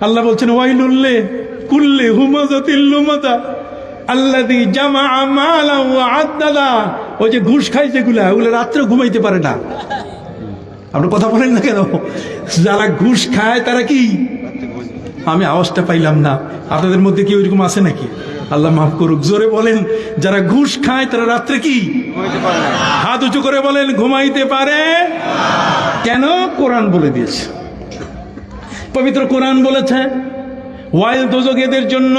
আল্লাহ বলছেন ওয়াইলুল্লে কুল্লি হুমাযাতিল লুমাযা আল্লাযী জামাআ মালা ওয়া আদ্দাদা। ওই যে ঘুষ খায় যেগুলা, ওগুলো রাত্রে ঘুমাইতে পারে না। আপনি কথা বলেন না কেন? যারা ঘুষ খায় তারা কি, আমি আওয়াজটা পাইলাম না, আপনাদের মধ্যে কি ওইরকম আছে নাকি? আল্লাহ মাফ করুক, জোরে বলেন। যারা ঘুষ খায় তারা রাত্রে কি, হাত উঁচু করে বলেন, ঘুমাইতে পারে। কেন? কোরআন বলে দিয়েছে, পবিত্র কোরআন বলেছে ওয়াইল দোজখ এদের জন্য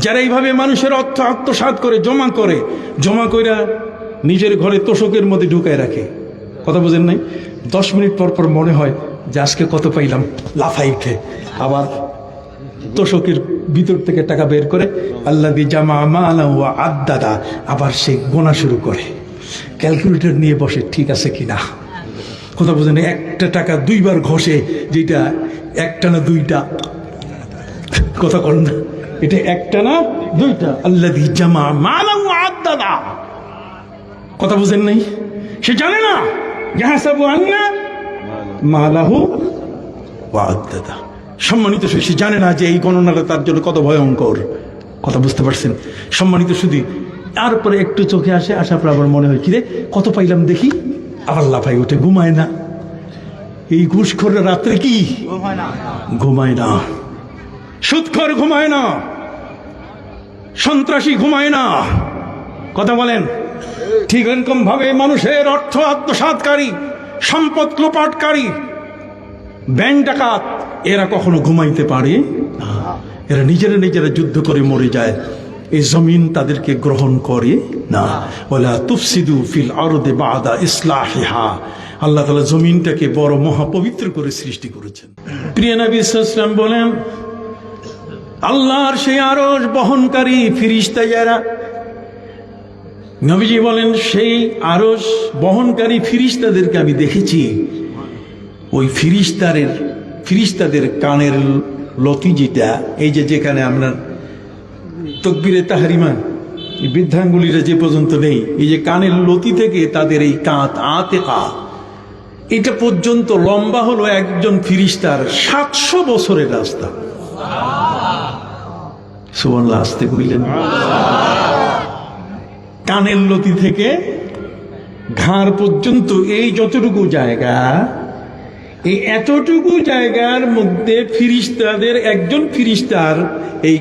যারা এইভাবে মানুষের অর্থ আত্মসাৎ করে জমা করে নিজের ঘরে তোষকের মধ্যে ঢুকায় রাখে। কথা বুঝেন নাই? 10 মিনিট পর পর মনে হয় যে আজকে কত পাইলাম, লাফাই উঠে আবার তোষকের ভিতর থেকে টাকা বের করে আল্লাযী জামাআ মালা ওয়া আদ্দাদা, আবার সে গোনা শুরু করে, ক্যালকুলেটর নিয়ে বসে ঠিক আছে কিনা। কথা বুঝেন? একটা টাকা 2 বার ঘষে, যেটা একটা না 2টা, কথা কর না, এটা একটা না 2টা। আল্লাযী জামাআ মালা ওয়া আদ্দাদা, কথা বুঝেন নাই? সে জানে না ইয়াহসাবু আন্না মালাহু ওয়া আদ্দাদা। সম্মানিত, সে জানে না যে এই গণনাটা তার জন্য কত ভয়ঙ্কর। কথা বুঝতে পারছেন? সম্মানিত শুধু তারপরে একটু চোখে আসে, আসার পর আবার মনে হয় কিরে কত পাইলাম দেখি, আবার লাফাই ওঠে, ঘুমায় না। এই ঘুষখোররা রাত্রে কি ঘুমায় না, সুদখোর ঘুমায় না, সন্ত্রাসী ঘুমায় না। কথা বলেন? ঠিক এরকম ভাবে মানুষের অর্থ আত্মসাৎকারী, সম্পদ লোপাটকারী, ব্যাংক ডাকাত, এরা কখনো ঘুমাইতে পারে না। এরা নিজেরা যুদ্ধ করে মরে যায়, এই জমিন তাদেরকে গ্রহণ করে না। ওয়ালা তুফসিদু ফিল আরদি বাদা ইসলাহিহা। আল্লাহ তাআলা জমিনটাকে বড় মহাপবিত্র করে সৃষ্টি করেছেন। প্রিয় নবী সাল্লাল্লাহু আলাইহি ওয়াসাল্লাম বলেন, আল্লাহর সেই আরশ বহনকারী ফেরেশতা যারা, নবীজি বলেন সেই আরশ বহনকারী ফেরেশতাদেরকে আমি দেখেছি। ওই ফেরেশতাদের কানের লতি, যেটা এই যেখানে আপনার তাকবীরে তাহরিমা বৃদ্ধাঙ্গুলিরা যে পর্যন্ত নেই, এই যে কানের লতি থেকে তাদের এই কাঁত আতেকা, এটা পর্যন্ত লম্বা হলো একজন ফেরেশতার 700 বছরের রাস্তা। সুবহানাল্লাহ, আসতে কইলেন। কানের লতি থেকে ঘাড় পর্যন্ত এই যতটুকু জায়গা, এই এতটুকু জায়গার মধ্যে ফেরেশতাদের একজন ফেরেশতার এই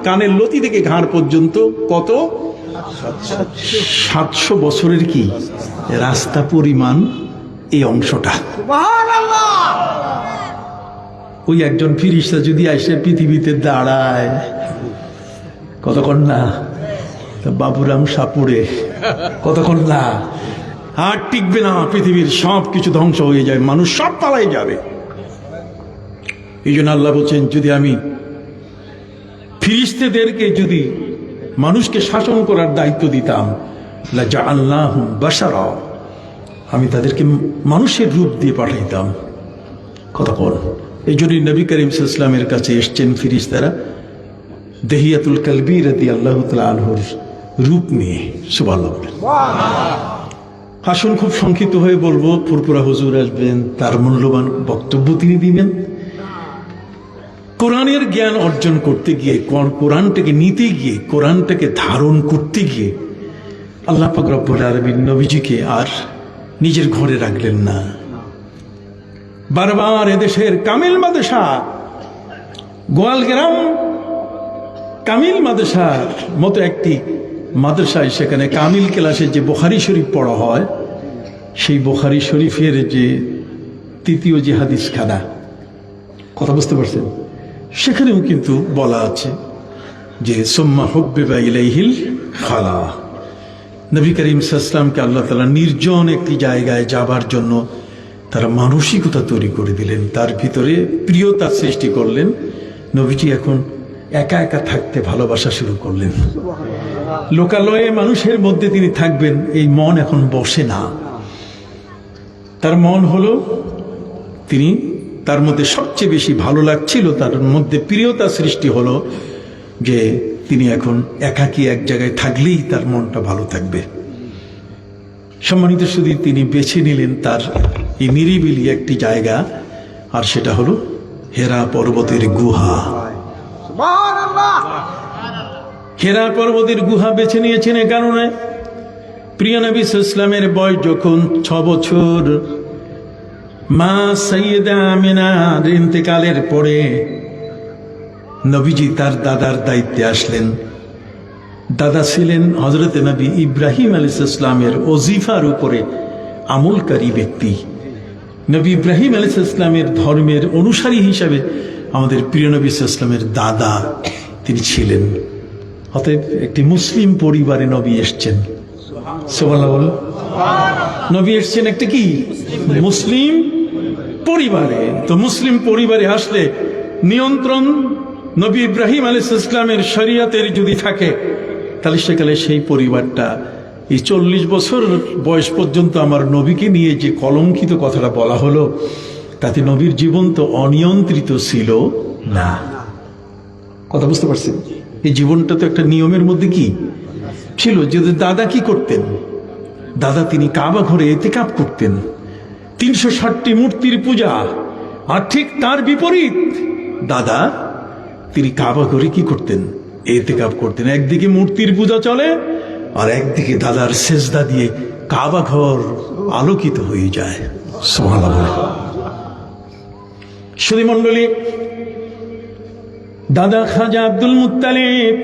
কানের লতি থেকে ঘাড় পর্যন্ত কত? 700 বছরের কি রাস্তা পরিমাণ এই অংশটা। ওই একজন ফেরেশতা যদি এসে পৃথিবীতে দাঁড়ায়, কতক্ষণ না বাবুরাম সাপুড়ে, কতক্ষণ না আর টিকবে না, পৃথিবীর সব কিছু ধ্বংস হয়ে যায়, মানুষ সব পালাই যাবে। এই জন্য আল্লাহ বলছেন, যদি আমি ফেরেশতাদেরকে যদি মানুষকে শাসন করার দায়িত্ব দিতাম, লাজাআলনাহুম বাশারা, আমি তাদেরকে মানুষের রূপ দিয়ে পাঠাইতাম। কতক্ষণ? এই জন্য নবী করিম সাল্লাল্লাহু আলাইহি ওয়াসাল্লামের কাছে এসছেন ফেরেশতারা দেহিয়াতুল কালবি রাদিয়াল্লাহু তাআলা আনহুর রূপ নিয়ে। সুবহানাল্লাহ। আসুন খুব সংক্ষিপ্ত হয়ে বলবো, ফুরফুরা হুজুর আসবেন, তার মূল্যবান বক্তব্য তিনি দিবেন। কোরআনের জ্ঞান অর্জন করতে গিয়ে, কোরআনটাকে নিতে গিয়ে, কোরআনটাকে ধারণ করতে গিয়ে আল্লাহ পাক রব্বুল আলামিন নবীজিকে আর নিজের ঘরে রাখলেন না। বারবার এদেশের কামিল মাদ্রাসা, গোয়ালগ্রাম কামিল মাদ্রাসার মতো একটি মাদ্রাসায়, সেখানে কামিল ক্লাসে যে বুখারী শরীফ পড়া হয়, সেই বুখারী শরীফের যে 3য় যে হাদিসখানা, কথা বুঝতে পারছেন? সেখানেও কিন্তু বলা আছে যে সুম্মা হুব্বিবা ইলাইহিল খালা। নবী করিম সাল্লাল্লাহু আলাইহি ওয়াসাল্লামকে আল্লাহ তাআলা নির্জন একটি জায়গায় যাবার জন্য তারা মানসিকতা তৈরি করে দিলেন, তার ভিতরে প্রিয়তা সৃষ্টি করলেন। নবীজি এখন একা একা থাকতে ভালোবাসা শুরু করলেন। লোকালয়ে মানুষের মধ্যে তিনি থাকবেন, এই মন এখন বসে না। তার মন হলো, তিনি তার মধ্যে সবচেয়ে বেশি ভালো লাগছিল, তার মধ্যে প্রিয়তা সৃষ্টি হলো যে তিনি এখন একাকী এক জায়গায় থাকলেই তার মনটা ভালো থাকবে। সম্মানিত শুধু তিনি বেছে নিলেন তার এই নিরিবিলি একটি জায়গা, আর সেটা হলো হেরা পর্বতের গুহা। হেরা পর্বতের গুহা বেছে নিয়েছেন এ কারণে, প্রিয় নবী সাল্লাল্লাহু আলাইহি ওয়াসাল্লামের বয়স যখন 6 বছর, মা সাইয়্যিদা আমিনার ইন্তেকালের পরে নবীজি তার দাদার দায়িত্বে আসলেন। দাদা ছিলেন হযরত নবী ইব্রাহিম আলাইহিস সালামের ওজিফার উপরে আমলকারী ব্যক্তি। নবী ইব্রাহিম আলাইহিস সালামের ধর্মের অনুসারী হিসাবে আমাদের প্রিয় নবী সাল্লাল্লাহু আলাইহি ওয়াসাল্লামের দাদা তিনি ছিলেন। অতএব একটি মুসলিম পরিবারে নবী এসছেন। সুবহানাল্লাহ বলুন। নবী এসছেন একটা কি মুসলিম পরিবারে। তো মুসলিম পরিবারে আসলে নিয়ন্ত্রণ নবী ইব্রাহিম আলাইহিস সালামের শরীয়তের যদি থাকে, তাহলে সেকালে সেই পরিবারটা এই 40 বছর বয়স পর্যন্ত আমার নবীকে নিয়ে যে কলঙ্কিত কথাটা বলা হলো, তাতে নবীর জীবন তো অনিয়ন্ত্রিত ছিল না। কথা বুঝতে পারছেন? এই জীবনটা তো একটা নিয়মের মধ্যে কি ছিল। যে দাদা কি করতেন, দাদা তিনি কাবা ঘরে ইতিকাফ করতেন, 360টি মূর্তির পূজা। আর ঠিক তার বিপরীত দাদা তিনি কাবা ঘরে কি করতেন, ইতিকাফ করতেন। একদিকে মূর্তির পূজা চলে, আর একদিকে দাদার সেজদা দিয়ে কাবা ঘর আলোকিত হয়ে যায়। সুবহানাল্লাহ। সুধী মণ্ডলী, দাদা খাজা আব্দুল মুত্তালিব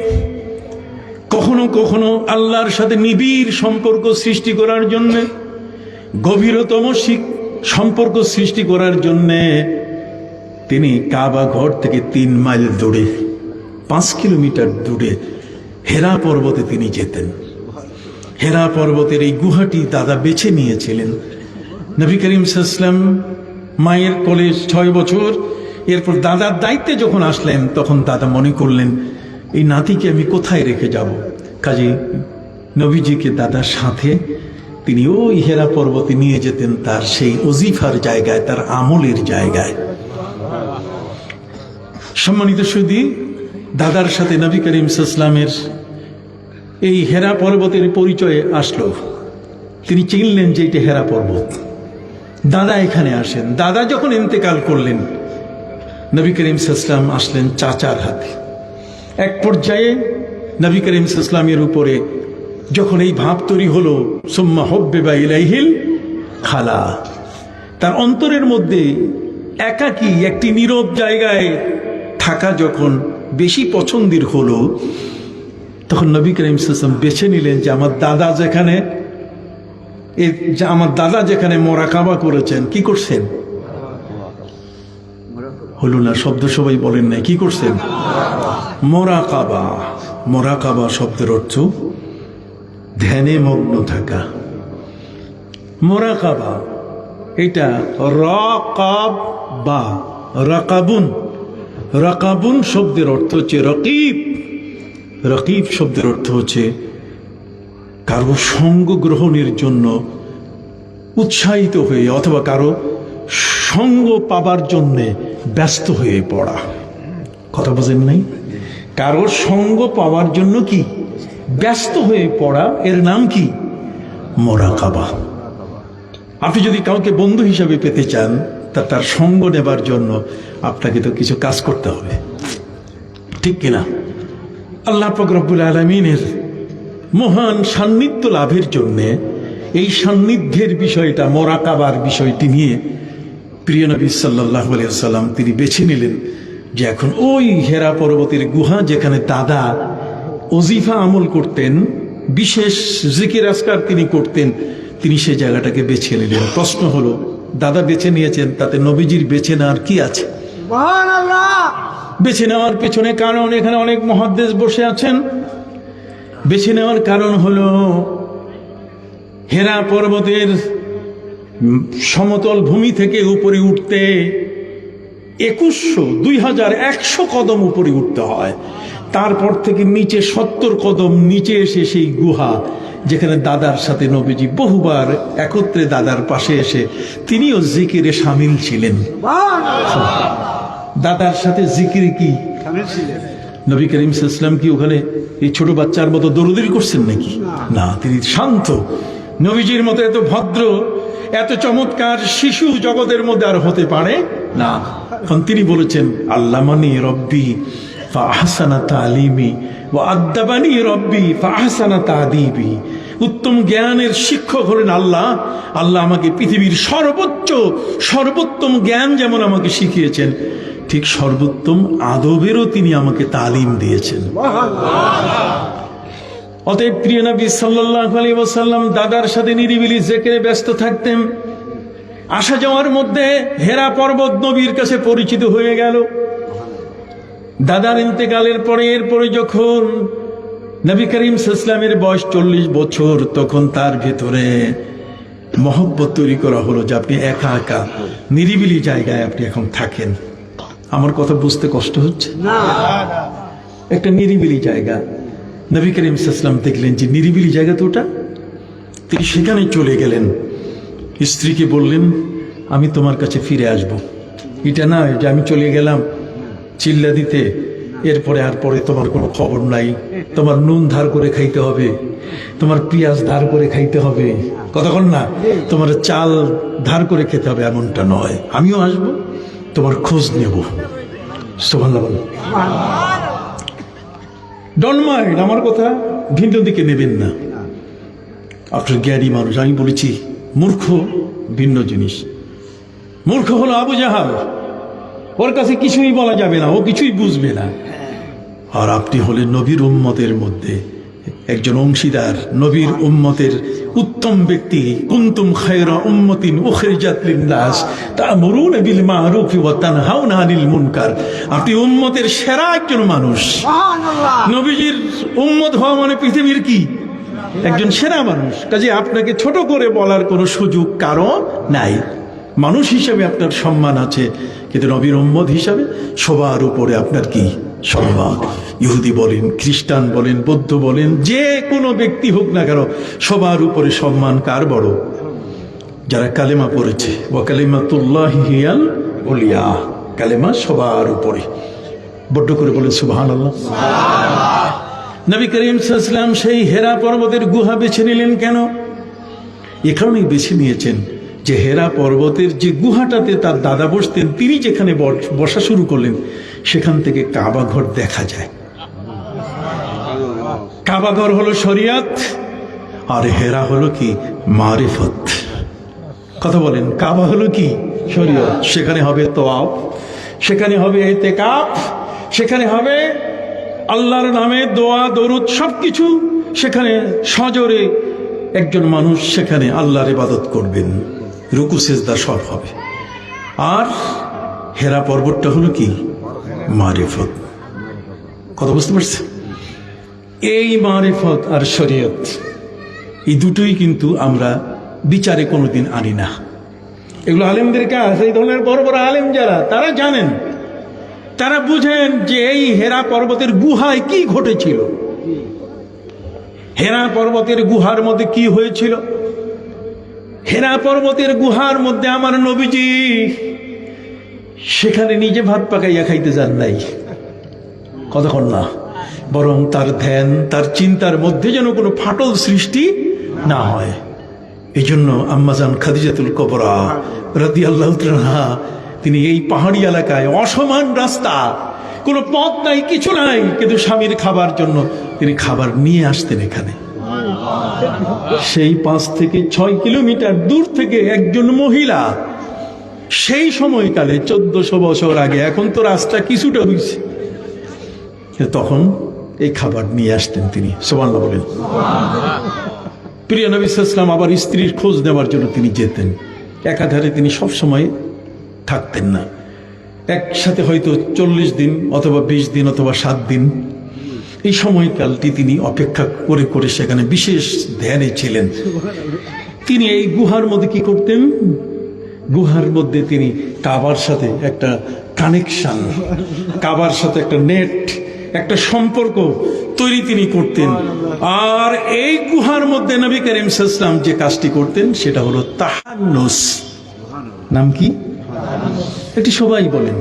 কখনো কখনো আল্লাহর সাথে নিবিড় সম্পর্ক সৃষ্টি করার জন্য, গভীরতম সম্পর্ক সৃষ্টি করার জন্য তিনি কাবা ঘর থেকে 3 মাইল দূরে, 5 কিলোমিটার দূরে হেরা পর্বতে তিনি যেতেন। হেরা পর্বতের এই গুহাটি দাদা বেছে নিয়েছিলেন। নবী করিম সাল্লাল্লাহু আলাইহি ওয়াসাল্লাম মায়ের কোলে 6 বছর, এরপর দাদার দায়িত্বে যখন আসলেন, তখন দাদা মনে করলেন এই নাতিকে আমি কোথায় রেখে যাব। কাজে নবীজিকে দাদার সাথে তিনি ওই হেরা পর্বতে নিয়ে যেতেন, তার সেই ওজিফার জায়গায়, তার আমলের জায়গায়। সম্মানিত সুধী, দাদার সাথে নবী করিম সাল্লাল্লাহু আলাইহি ওয়াসাল্লামের এই হেরা পর্বতের পরিচয়ে আসলো। তিনি চিনলেন যে এটা হেরা পর্বত। দাদা এখানে আসেন। দাদা যখন ইন্তেকাল করলেন, নবী করিম সাল্লাল্লাহু আলাইহি ওয়াসাল্লাম আসলেন চাচার হাতে। এক পর্যায়ে নবী করিম সাল্লাল্লাহু আলাইহি ওয়াসাল্লামের উপরে যখন এই ভাব তৈরি হলো, সুম্মা হুব্বিবা ইলাইহিল খালা, তার অন্তরের মধ্যে একাকী একটি নীরব জায়গায় থাকা যখন বেশি পছন্দের হলো, তখন নবী করিম সাল্লাল্লাহু আলাইহি ওয়াসাল্লাম বেছে নিলেন যে আমার দাদা যেখানে মোরাকাবা করেছেন, কি করছেন হলো না শব্দ সবাই বলেন না, কি করছেন? মোরাকাবা। মোরাকাবা শব্দের অর্থ ধ্যানে মগ্ন থাকা। মোরাকাবা এটা রাকাবা, রাকাবুন। রাকাবুন শব্দের অর্থ হচ্ছে রকিব। রকিব শব্দের অর্থ হচ্ছে কারো সঙ্গ গ্রহণের জন্য উৎসাহিত হয়ে, অথবা কারো সঙ্গ পাবার জন্যে ব্যস্ত হয়ে পড়া। কথা বোঝেন নাই? কারো সঙ্গ পাওয়ার জন্য কি ব্যস্ত হয়ে পড়া, এর নাম কি? মোরাকাবা। আপনি যদি কাউকে বন্ধু হিসাবে পেতে চান, তার সঙ্গ নেবার জন্য আপনাকে তো কিছু কাজ করতে হবে, ঠিক কিনা? আল্লাহ পাক রব্বুল আলামিনের মহান সান্নিধ্য লাভের জন্যে এই সান্নিধ্যের বিষয়টা, মোরাকাবার বিষয়টি নিয়ে প্রিয় নবী সাল্লাল্লাহু আলাইহি ওয়াসাল্লাম তিনি বেছে নিলেন যে এখন ওই হেরা পর্বতের গুহা, যেখানে দাদা ওজিফা আমল করতেন, বিশেষ জিকির আজকার তিনি করতেন, তিনি সেই জায়গাটাকে বেছে নিলেন। প্রশ্ন হলো, দাদা বেছে নিয়েছেন, তাতে নবীজির বেছে নেওয়ার কি আছে? বেছে নেওয়ার পেছনে কারণ, এখানে অনেক মুহাদ্দিস বসে আছেন। বেছে নেওয়ার কারণ হলো হেরা পর্বতের সমতল ভূমি থেকে উপরে উঠতে 2100 কদম উপরে উঠতে হয়। তারপর থেকে নিচে 70 কদম নিচে এসে সেই গুহা, যেখানে দাদার সাথে নবীজি বহুবার একত্রে দাদার পাশে এসে তিনিও জিকিরে শামিল ছিলেন। দাদার সাথে জিকিরে কি নবী করিম সাল্লাল্লাহু আলাইহি ওয়াসাল্লাম কি ওখানে এই ছোট বাচ্চার মতো দৌড়দৌড়ি করছেন নাকি? না, তিনি শান্ত। নবীজির মতো এত ভদ্র, এত চমৎকার শিশু জগতের মধ্যে আর হতে পারে না। এখন তিনি বলেছেন আল্লামানি রব্বি ফাহসানা তালিমি ওয়া আদ্দাবানি রব্বি ফাহসানা তাদিবি। উত্তম জ্ঞানের শিক্ষক হলেন আল্লাহ। আল্লাহ আমাকে পৃথিবীর সর্বোত্তম জ্ঞান যেমন আমাকে শিখিয়েছেন, ঠিক সর্বোত্তম আদবেরও তিনি আমাকে তালিম দিয়েছেন। অতএব প্রিয় নবী সাল্লাল্লাহু আলাইহি ওয়াসাল্লাম দাদার সাথে নিরিবিলি জিকিরে ব্যস্ত থাকতেন। আসা যাওয়ার মধ্যে হেরা পর্বত নবীর কাছে পরিচিত হয়ে গেল। দাদার ইন্তেকালের এরপরে যখন নবী করিম সাল্লাল্লাহু আলাইহি ওয়াসাল্লামের বয়স 40 বছর, তখন তার ভেতরে মহব্বত তৈরি করা হলো যে আপনি একা একা নিরিবিলি জায়গায় আপনি এখন থাকেন। আমার কথা বুঝতে কষ্ট হচ্ছে না? একটা নিরিবিলি জায়গা, নবী করিম সাল্লাল্লাহু আলাইহি ওয়াসাল্লাম দেখলেন যে নিরিবিলি জায়গা তো ওটা। তিনি সেখানে চলে গেলেন, স্ত্রীকে বললেন আমি তোমার কাছে ফিরে আসব। এটা না যে আমি চলে গেলাম চিল্লা দিতে, এরপরে আর পরে তোমার কোনো খবর নাই, তোমার নুন ধার করে খাইতে হবে, তোমার পেঁয়াজ ধার করে খাইতে হবে, কতক্ষণ না তোমার চাল ধার করে খেতে হবে, এমনটা নয়। আমিও আসব, তোমার খোঁজ নেব। সুবহানাল্লাহ। ডোন্ট মাইন্ড, আমার কথা ভিন্ন দিকে নেবেন না। আপনার জ্ঞানী মানুষ, আমি বলেছি মূর্খ ভিন্ন জিনিস। মূর্খ হলো আবু জাহাল, ওর কাছে কিছুই বলা যাবে না, ও কিছুই বুঝবে না। আর আপনি হলেন নবীর উম্মতের মধ্যে একজন অংশীদার, নবীর উম্মতের উত্তম ব্যক্তি। কুনতুম খায়রা উম্মাতিন উখরিজাত লিন-নাস তা'মুরুনা বিল মা'রুফি ওয়া তানহাউনা আনিল মুনকার। আপনি উম্মতের সেরা একজন মানুষ। সুবহানাল্লাহ। নবীজির উম্মত হওয়া মানে পৃথিবীর কি একজন সেরা মানুষ। কাজে আপনাকে ছোট করে বলার কোনো সুযোগ কারো নাই। মানুষ হিসেবে আপনার সম্মান আছে, কিন্তু নবীর উম্মত হিসাবে সবার উপরে আপনার কি সম্মান। ইহুদি বলেন, খ্রিস্টান বলেন, বৌদ্ধ বলেন, যে কোনো ব্যক্তি হোক না কেন, সবার উপরে সম্মান কার বড়? যারা কালেমা পড়েছে। ওয়া কালিমাতুল্লাহি হিয়াল উলিয়া, কালেমা সবার উপরে। বড্ড করে বলেন সুবহানাল্লাহ। নবী করিম সাল্লাল্লাহু আলাইহি ওয়াসাল্লাম সেই হেরা পর্বতের গুহা বেছে নিলেন কেন? এ কারণেই বেছে নিয়েছেন যে হেরা পর্বতের যে গুহাটাতে তার দাদা বসতেন, তিনি যেখানে বসা শুরু করলেন, সেখান থেকে কাবা ঘর দেখা যায়। কাবা ঘর হলো শরিয়ত, আর হেরা হলো কি মারিফত। কথা বলেন, কাবা হলো কি শরিয়ত, সেখানে হবে তোয়াফ, সেখানে হবে ইতিকাফ, সেখানে হবে আল্লাহর নামে দোয়া দরুদ, সবকিছু সেখানে সজোরে একজন মানুষ সেখানে আল্লাহর ইবাদত করবেন, রুকু সিজদা সব হবে। আর হেরা পর্বতটা হলো কি মারিফত। কথা বুঝতে পারছেন? এই মারিফত আর শরীয়ত, এই দুটোই কিন্তু আমরা বিচারে কোনোদিন আনি না। এগুলো আলেমদের কাজ। এই ধরনের বড় বড় আলেম যারা, তারা জানেন, তারা বুঝেন যে এই হেরা পর্বতের গুহায় কি ঘটেছিল। হেরা পর্বতের গুহার মধ্যে কি হয়েছিল? হেরা পর্বতের গুহার মধ্যে আমার নবীজি সেখানে নিজে ভাত পাকাইয়া খাইতে যান নাই, কতক্ষণ না, বরং তার ধ্যান, তার চিন্তার মধ্যে যেন কোনো ফাটল সৃষ্টি না হয়। এই জন্য আম্মাজান খাদিজাতুল কুবরা রাদিয়াল্লাহু তাআলা, তিনি এই পাহাড়ি এলাকায়, অসমান রাস্তা, কোনো পথ নাই, কিছু নাই, কিন্তু স্বামীর খাবার জন্য তিনি খাবার নিয়ে আসতেন এখানে। সেই 5 থেকে 6 কিলোমিটার দূর থেকে একজন মহিলা, সেই সময়কালে 1400 বছর আগে, এখন তো রাস্তা কিছুটা হয়েছে, তখন এই খাবার নিয়ে আসতেন তিনি। সুবহানাল্লাহ বলেন। প্রিয় নবী সাল্লাল্লাহু আলাইহি ওয়াসাল্লাম আবার স্ত্রীর খোঁজ নেওয়ার জন্য তিনি যেতেন। একাধারে তিনি সব সময় থাকতেন না, একসাথে হয়তো 40 দিন অথবা 20 দিন অথবা 7 দিন, এই সময়কালটি তিনি অপেক্ষা করে করে সেখানে বিশেষ ধ্যানে ছিলেন। তিনি এই গুহার মধ্যে কি করতেন? গুহার মধ্যে তিনি কাবার সাথে একটা কানেকশন, কাবার সাথে একটা নেট, একটা সম্পর্ক তৈরি তিনি করতেন। আর এই গুহার মধ্যে নবী করিম সাল্লাল্লাহু আলাইহি ওয়াসাল্লাম যে কাজটি করতেন সেটা হলো তাহান্নুস। নাম কি? এটি সবাই বলেন,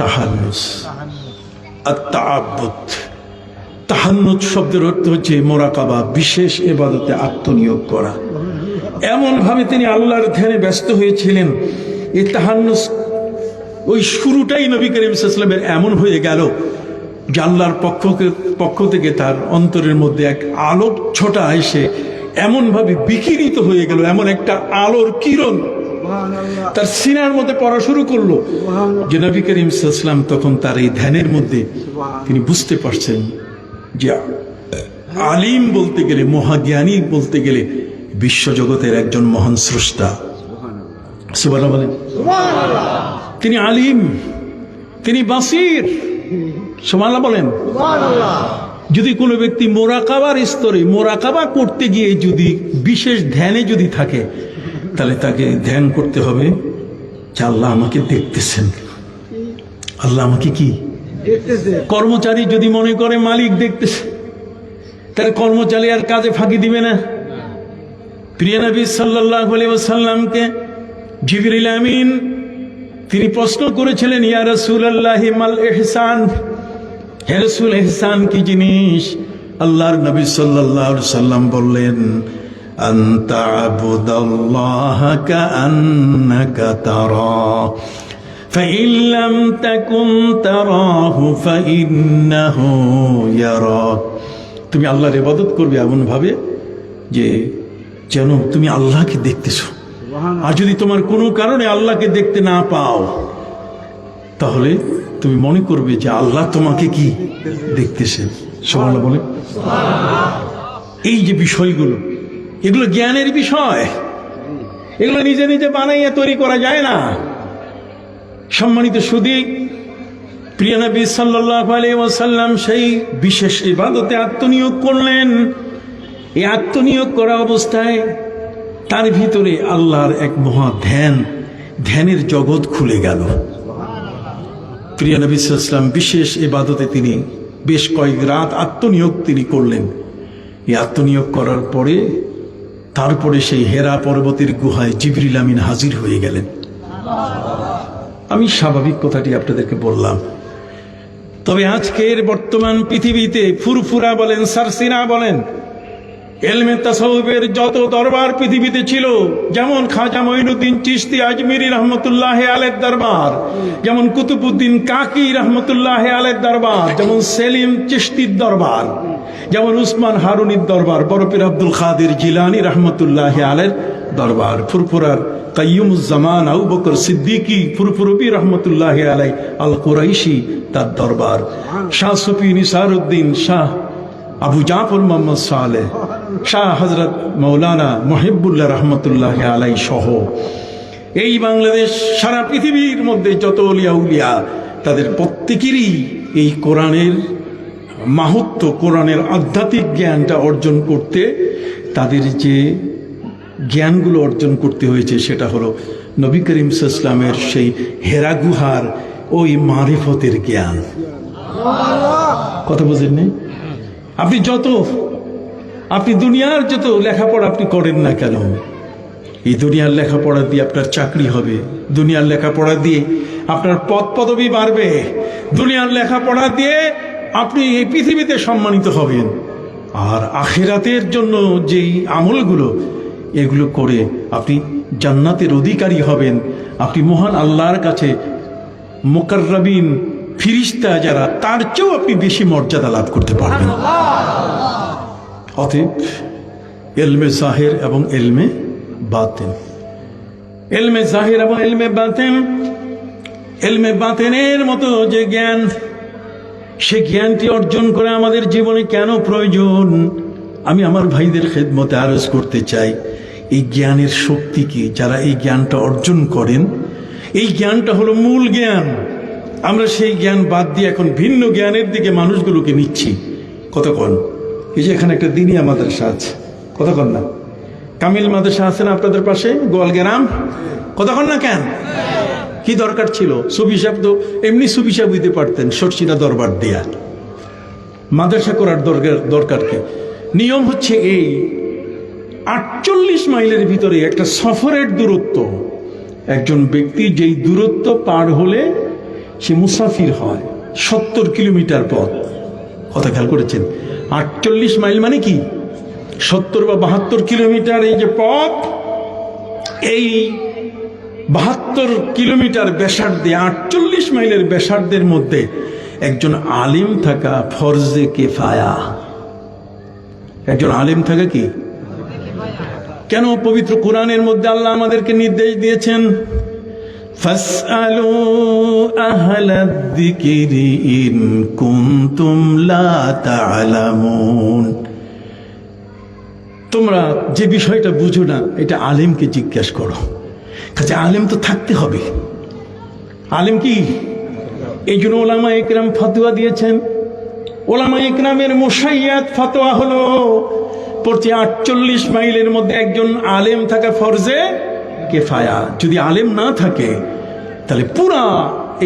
তাহান্নুস। আত-তাআব্বুদ। তাহান্নুস শব্দের অর্থ হচ্ছে মোরাকাবা, বিশেষ ইবাদতে আত্মনিয়োগ করা। এমন ভাবে তিনি আল্লাহর ধ্যানে ব্যস্ত হয়েছিলেন এই তাহান্নুস ওই শুরুটাই নবী করিম সাল্লাল্লাহু আলাইহি ওয়াসাল্লামের এমন হয়ে গেল যে আল্লাহর পক্ষ থেকে তার অন্তরের মধ্যে এক আলোক ছোটা এসে এমনভাবে বিকিরিত হয়ে গেল, এমন একটা আলোর কিরণ তার সিনার মধ্যে পড়া শুরু করলো যে নবী করিম সাল্লাল্লাহু আলাইহি ওয়াসাল্লাম তখন তার এই ধ্যানের মধ্যে তিনি বুঝতে পারছেন যে আলিম বলতে গেলে, মহাজ্ঞানী বলতে গেলে বিশ্বজগতের একজন মহান স্রষ্টা। সুবহানাল্লাহ বলেন। তিনি আলিম, তিনি বাসির। সুবহানাল্লাহ বলেন। যদি কোনো ব্যক্তি মোরাকাবার স্তরে মোরাকাবা করতে গিয়ে যদি বিশেষ ধ্যানে যদি থাকে, তাহলে তাকে ধ্যান করতে হবে যে আল্লাহ আমাকে দেখতেছেন। আল্লাহ আমাকে কি কর্মচারী যদি মনে করে মালিক দেখতেছে, তাহলে কর্মচারী আর কাজে ফাঁকি দিবে না। প্রিয় নবী সাল্লাল্লাহু আলাইহি ওয়াসাল্লামকে জিবরিল আমিন তিনি প্রশ্ন করেছিলেন, ইয়া রাসূলুল্লাহ মাল ইহসান, হে রাসূল ইহসান কি জিনিস? আল্লাহর নবী সাল্লাল্লাহু আলাইহি ওয়াসাল্লাম বললেন, আনতা আবুদাল্লাহা কাআন্নাকা তারা ফাইন লাম তাকুন তারাহু ফাইন্নাহু ইয়ারাক। তুমি আল্লাহর ইবাদত করবে এমন ভাবে যে যেন তুমি আল্লাহকে দেখতেছো। আর যদি তোমার কোনো কারণে আল্লাহকে দেখতে না পাও, তাহলে তুমি মনে করবে যে আল্লাহ তোমাকে কি দেখতেছেন। সুবহানাল্লাহ বলে। এই যে বিষয়গুলো, এগুলো জ্ঞানের বিষয়, এগুলো নিজে নিজে বানাইয়া তৈরি করা যায় না। সম্মানিত সুধী, প্রিয় নবী সাল্লাল্লাহু আলাইহি ওয়াসাল্লাম সেই বিশেষ ইবাদতে আত্মনিয়োগ করলেন। এই আত্মনিয়োগ করা অবস্থায় তার ভিতরে আল্লাহর এক মহা ধ্যানের জগৎ খুলে গেল। প্রিয় নবী সাল্লাল্লাহু আলাইহি ওয়াসাল্লাম বিশেষ ইবাদতে তিনি বেশ কয়েক রাত আত্মনিয়োগ তিনি করলেন। এই আত্মনিয়োগ করার পরে তারপরে সেই হেরা পর্বতের গুহায় জিবরিল আমিন হাজির হয়ে গেলেন। আমি স্বাভাবিক কথাটি আপনাদেরকে বললাম, তবে আজকের বর্তমান পৃথিবীতে ফুরফুরা বলেন, সারসিনা বলেন, ইলমে তাসাউফের যত দরবার পৃথিবীতে ছিল, যেমন খাজা মঈনুদ্দিন চিশতি আজমিরি রহমতুল্লাহ আলাইহির দরবার, যেমন কুতুবউদ্দিন কাকি রহমতুল্লাহ আলাইহির দরবার, যেমন সেলিম চিশতির দরবার, যেমন উসমান হারুনির দরবার, বরপীর আব্দুল কাদের জিলানী রহমতুল্লাহ আলাইহির দরবার, ফুরফুরার কাইয়ুমুজ্জামান আবু বকর সিদ্দিকী ফুরফুরবি রহমতুল্লাহ আলাইহি আল কুরাইশি তার দরবার, শাহ সুফি নিসারউদ্দিন, শাহ আবু জাফর মোহাম্মদ সালেহ, শাহ হযরত মৌলানা মুহিবুল্লাহ রহমতুল্লাহ আলাইহি সহ এই বাংলাদেশ সারা পৃথিবীর মধ্যে যত আউলিয়া উলিয়া, তাদের প্রত্যেকেরই এই কোরআনের মাহাত্ম্য, কোরআনের আধ্যাত্মিক জ্ঞানটা অর্জন করতে তাদের যে জ্ঞানগুলো অর্জন করতে হয়েছে সেটা হলো নবী করিম সাল্লাল্লাহু আলাইহি ওয়াসাল্লামের সেই হেরা গুহার ওই মারিফতের জ্ঞান। কথা বুঝেননি? আপনি দুনিয়ার যত লেখাপড়া আপনি করেন না কেন, এই দুনিয়ার লেখাপড়া দিয়ে আপনার চাকরি হবে, দুনিয়ার লেখাপড়া দিয়ে আপনার পদ পদবি বাড়বে, দুনিয়ার লেখাপড়া দিয়ে আপনি এই পৃথিবীতে সম্মানিত হবেন। আর আখিরাতের জন্য যেই আমলগুলো, এগুলো করে আপনি জান্নাতের অধিকারী হবেন। আপনি মহান আল্লাহর কাছে মুকাররাবিন ফিরিস্তা যারা, তার চেয়েও আপনি বেশি মর্যাদা লাভ করতে পারবেন। অতএব ইলমে জাহির এবং ইলমে বাতিন, ইলমে জাহির এবং ইলমে বাতিন, ইলমে বাতিনের মতো যে জ্ঞান, সে জ্ঞানটি অর্জন করে আমাদের জীবনে কেন প্রয়োজন, আমি আমার ভাইদের খেদমতে আরজ করতে চাই। এই জ্ঞানের শক্তি কি? যারা এই জ্ঞানটা অর্জন করেন, এই জ্ঞানটা হলো মূল জ্ঞান। আমরা সেই জ্ঞান বাদ দিয়ে এখন ভিন্ন জ্ঞানের দিকে মানুষগুলোকে নিচ্ছি। কতক্ষণ এই যে এখানে একটা দিনিয়া মাদ্রাসা আছে, কতক্ষণ না কামিল মাদ্রাসা আছে না আপনাদের পাশে গোয়ালগ্রাম, কতক্ষণ না কেন? কি দরকার ছিল? সুফি সাহেব তো এমনি সুফি সাহেব হইতে পারতেন, সরসিনা দরবার দেয়া। মাদ্রাসা করার দরকার কি? নিয়ম হচ্ছে এই, 48 মাইলের ভিতরে একটা সফরের দূরত্ব, একজন ব্যক্তি যেই দূরত্ব পার হলে সে মুসাফির হয়, 70 কিলোমিটার পথ। কথা খেয়াল করেছেন? 48 মাইল মানে কি? 70 বা 72 কিলোমিটার এই যে পথ, এই 72 কিলোমিটার ব্যাসার্ধে, 48 মাইলের ব্যাসার্ধের মধ্যে একজন আলিম থাকা ফরজে কিফায়া। একজন আলিম থাকা কি? কেন পবিত্র কোরআনের মধ্যে আল্লাহ আমাদেরকে নির্দেশ দিয়েছেন, ফাসআলু আহলাদ যিকরি ইন কুনতুম লা তা'লামুন। তোমরা যে বিষয়টা বুঝো না এটা আলিমকে জিজ্ঞেস করো। কাজে আলিম তো থাকতে হবে। আলিম কি? এই জন্য ওলামায়ে কেরাম ফতোয়া দিয়েছেন। ওলামায়ে কেরামের মুশাইয়াত ফতোয়া হলো প্রতি 48 মাইলের মধ্যে একজন আলেম থাকা ফরজে কিফায়া। যদি আলেম না থাকে তাহলে পুরা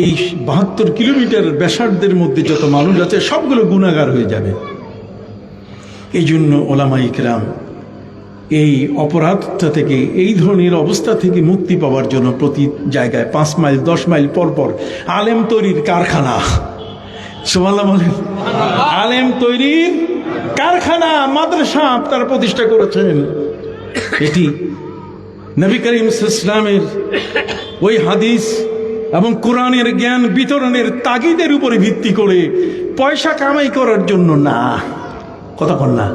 এই 72 কিলোমিটার ব্যাসার্ধের মধ্যে যত মানুষ আছে সবগুলো গুনাহগার হয়ে যাবে। এই জন্য ওলামায়ে কেরাম এই অপরাধটা থেকে, এই ধরনের অবস্থা থেকে মুক্তি পাওয়ার জন্য প্রতি জায়গায় 5 মাইল 10 মাইল পর পর আলেম তৈরির কারখানা, সুবহানাল্লাহ বলেন, আলেম তৈরির কারখানা, মাদ্রাসা তারা প্রতিষ্ঠা করেছেন। এটি নবী করিম সাল্লাল্লাহু আলাইহি ওয়াসাল্লামের ওই হাদিস এবং কোরআনের জ্ঞান বিতরণের তাগিদের উপরে ভিত্তি করে পয়সা কামাই করার জন্য না। কথা বল না,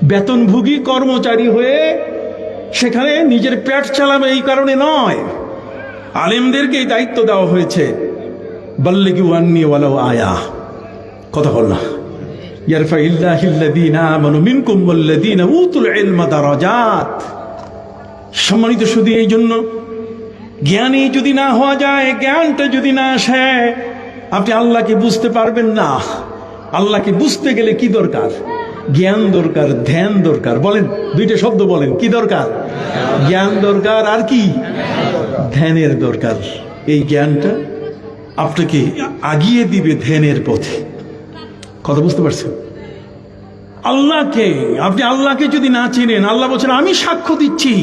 বেতনভোগী কর্মচারী হয়ে সেখানে নিজের পেট চালাবে এই কারণে নয়। আলেমদেরকে এই দায়িত্ব দেওয়া হয়েছে, বাল্লিগু আন্নী ওয়ালাউ আয়া। কথা বল না, ইয়ারফাইল্লাহিল্লাযীনা আমানু মিনকুম ওয়াল্লাযীনা উতুল ইলমা দারাজাত। সম্মানিত শুধু এই জন্য, জ্ঞানী যদি না হওয়া যায়, জ্ঞানটা যদি না আসে, আপনি আল্লাহকে বুঝতে পারবেন না। আল্লাহকে বুঝতে গেলে কি দরকার? জ্ঞান দরকার, ধ্যান দরকার। বলেন, দুইটা শব্দ বলেন, কি দরকার? জ্ঞান দরকার, আর কি? ধ্যানের দরকার। এই জ্ঞানটা আপনাকে আগিয়ে দিবে ধ্যানের পথে। কথা বুঝতে পারছেন? আল্লাহকে, আপনি আল্লাহকে যদি না চিনেন, আল্লাহ বলছেন আমি সাক্ষ্য দিচ্ছি,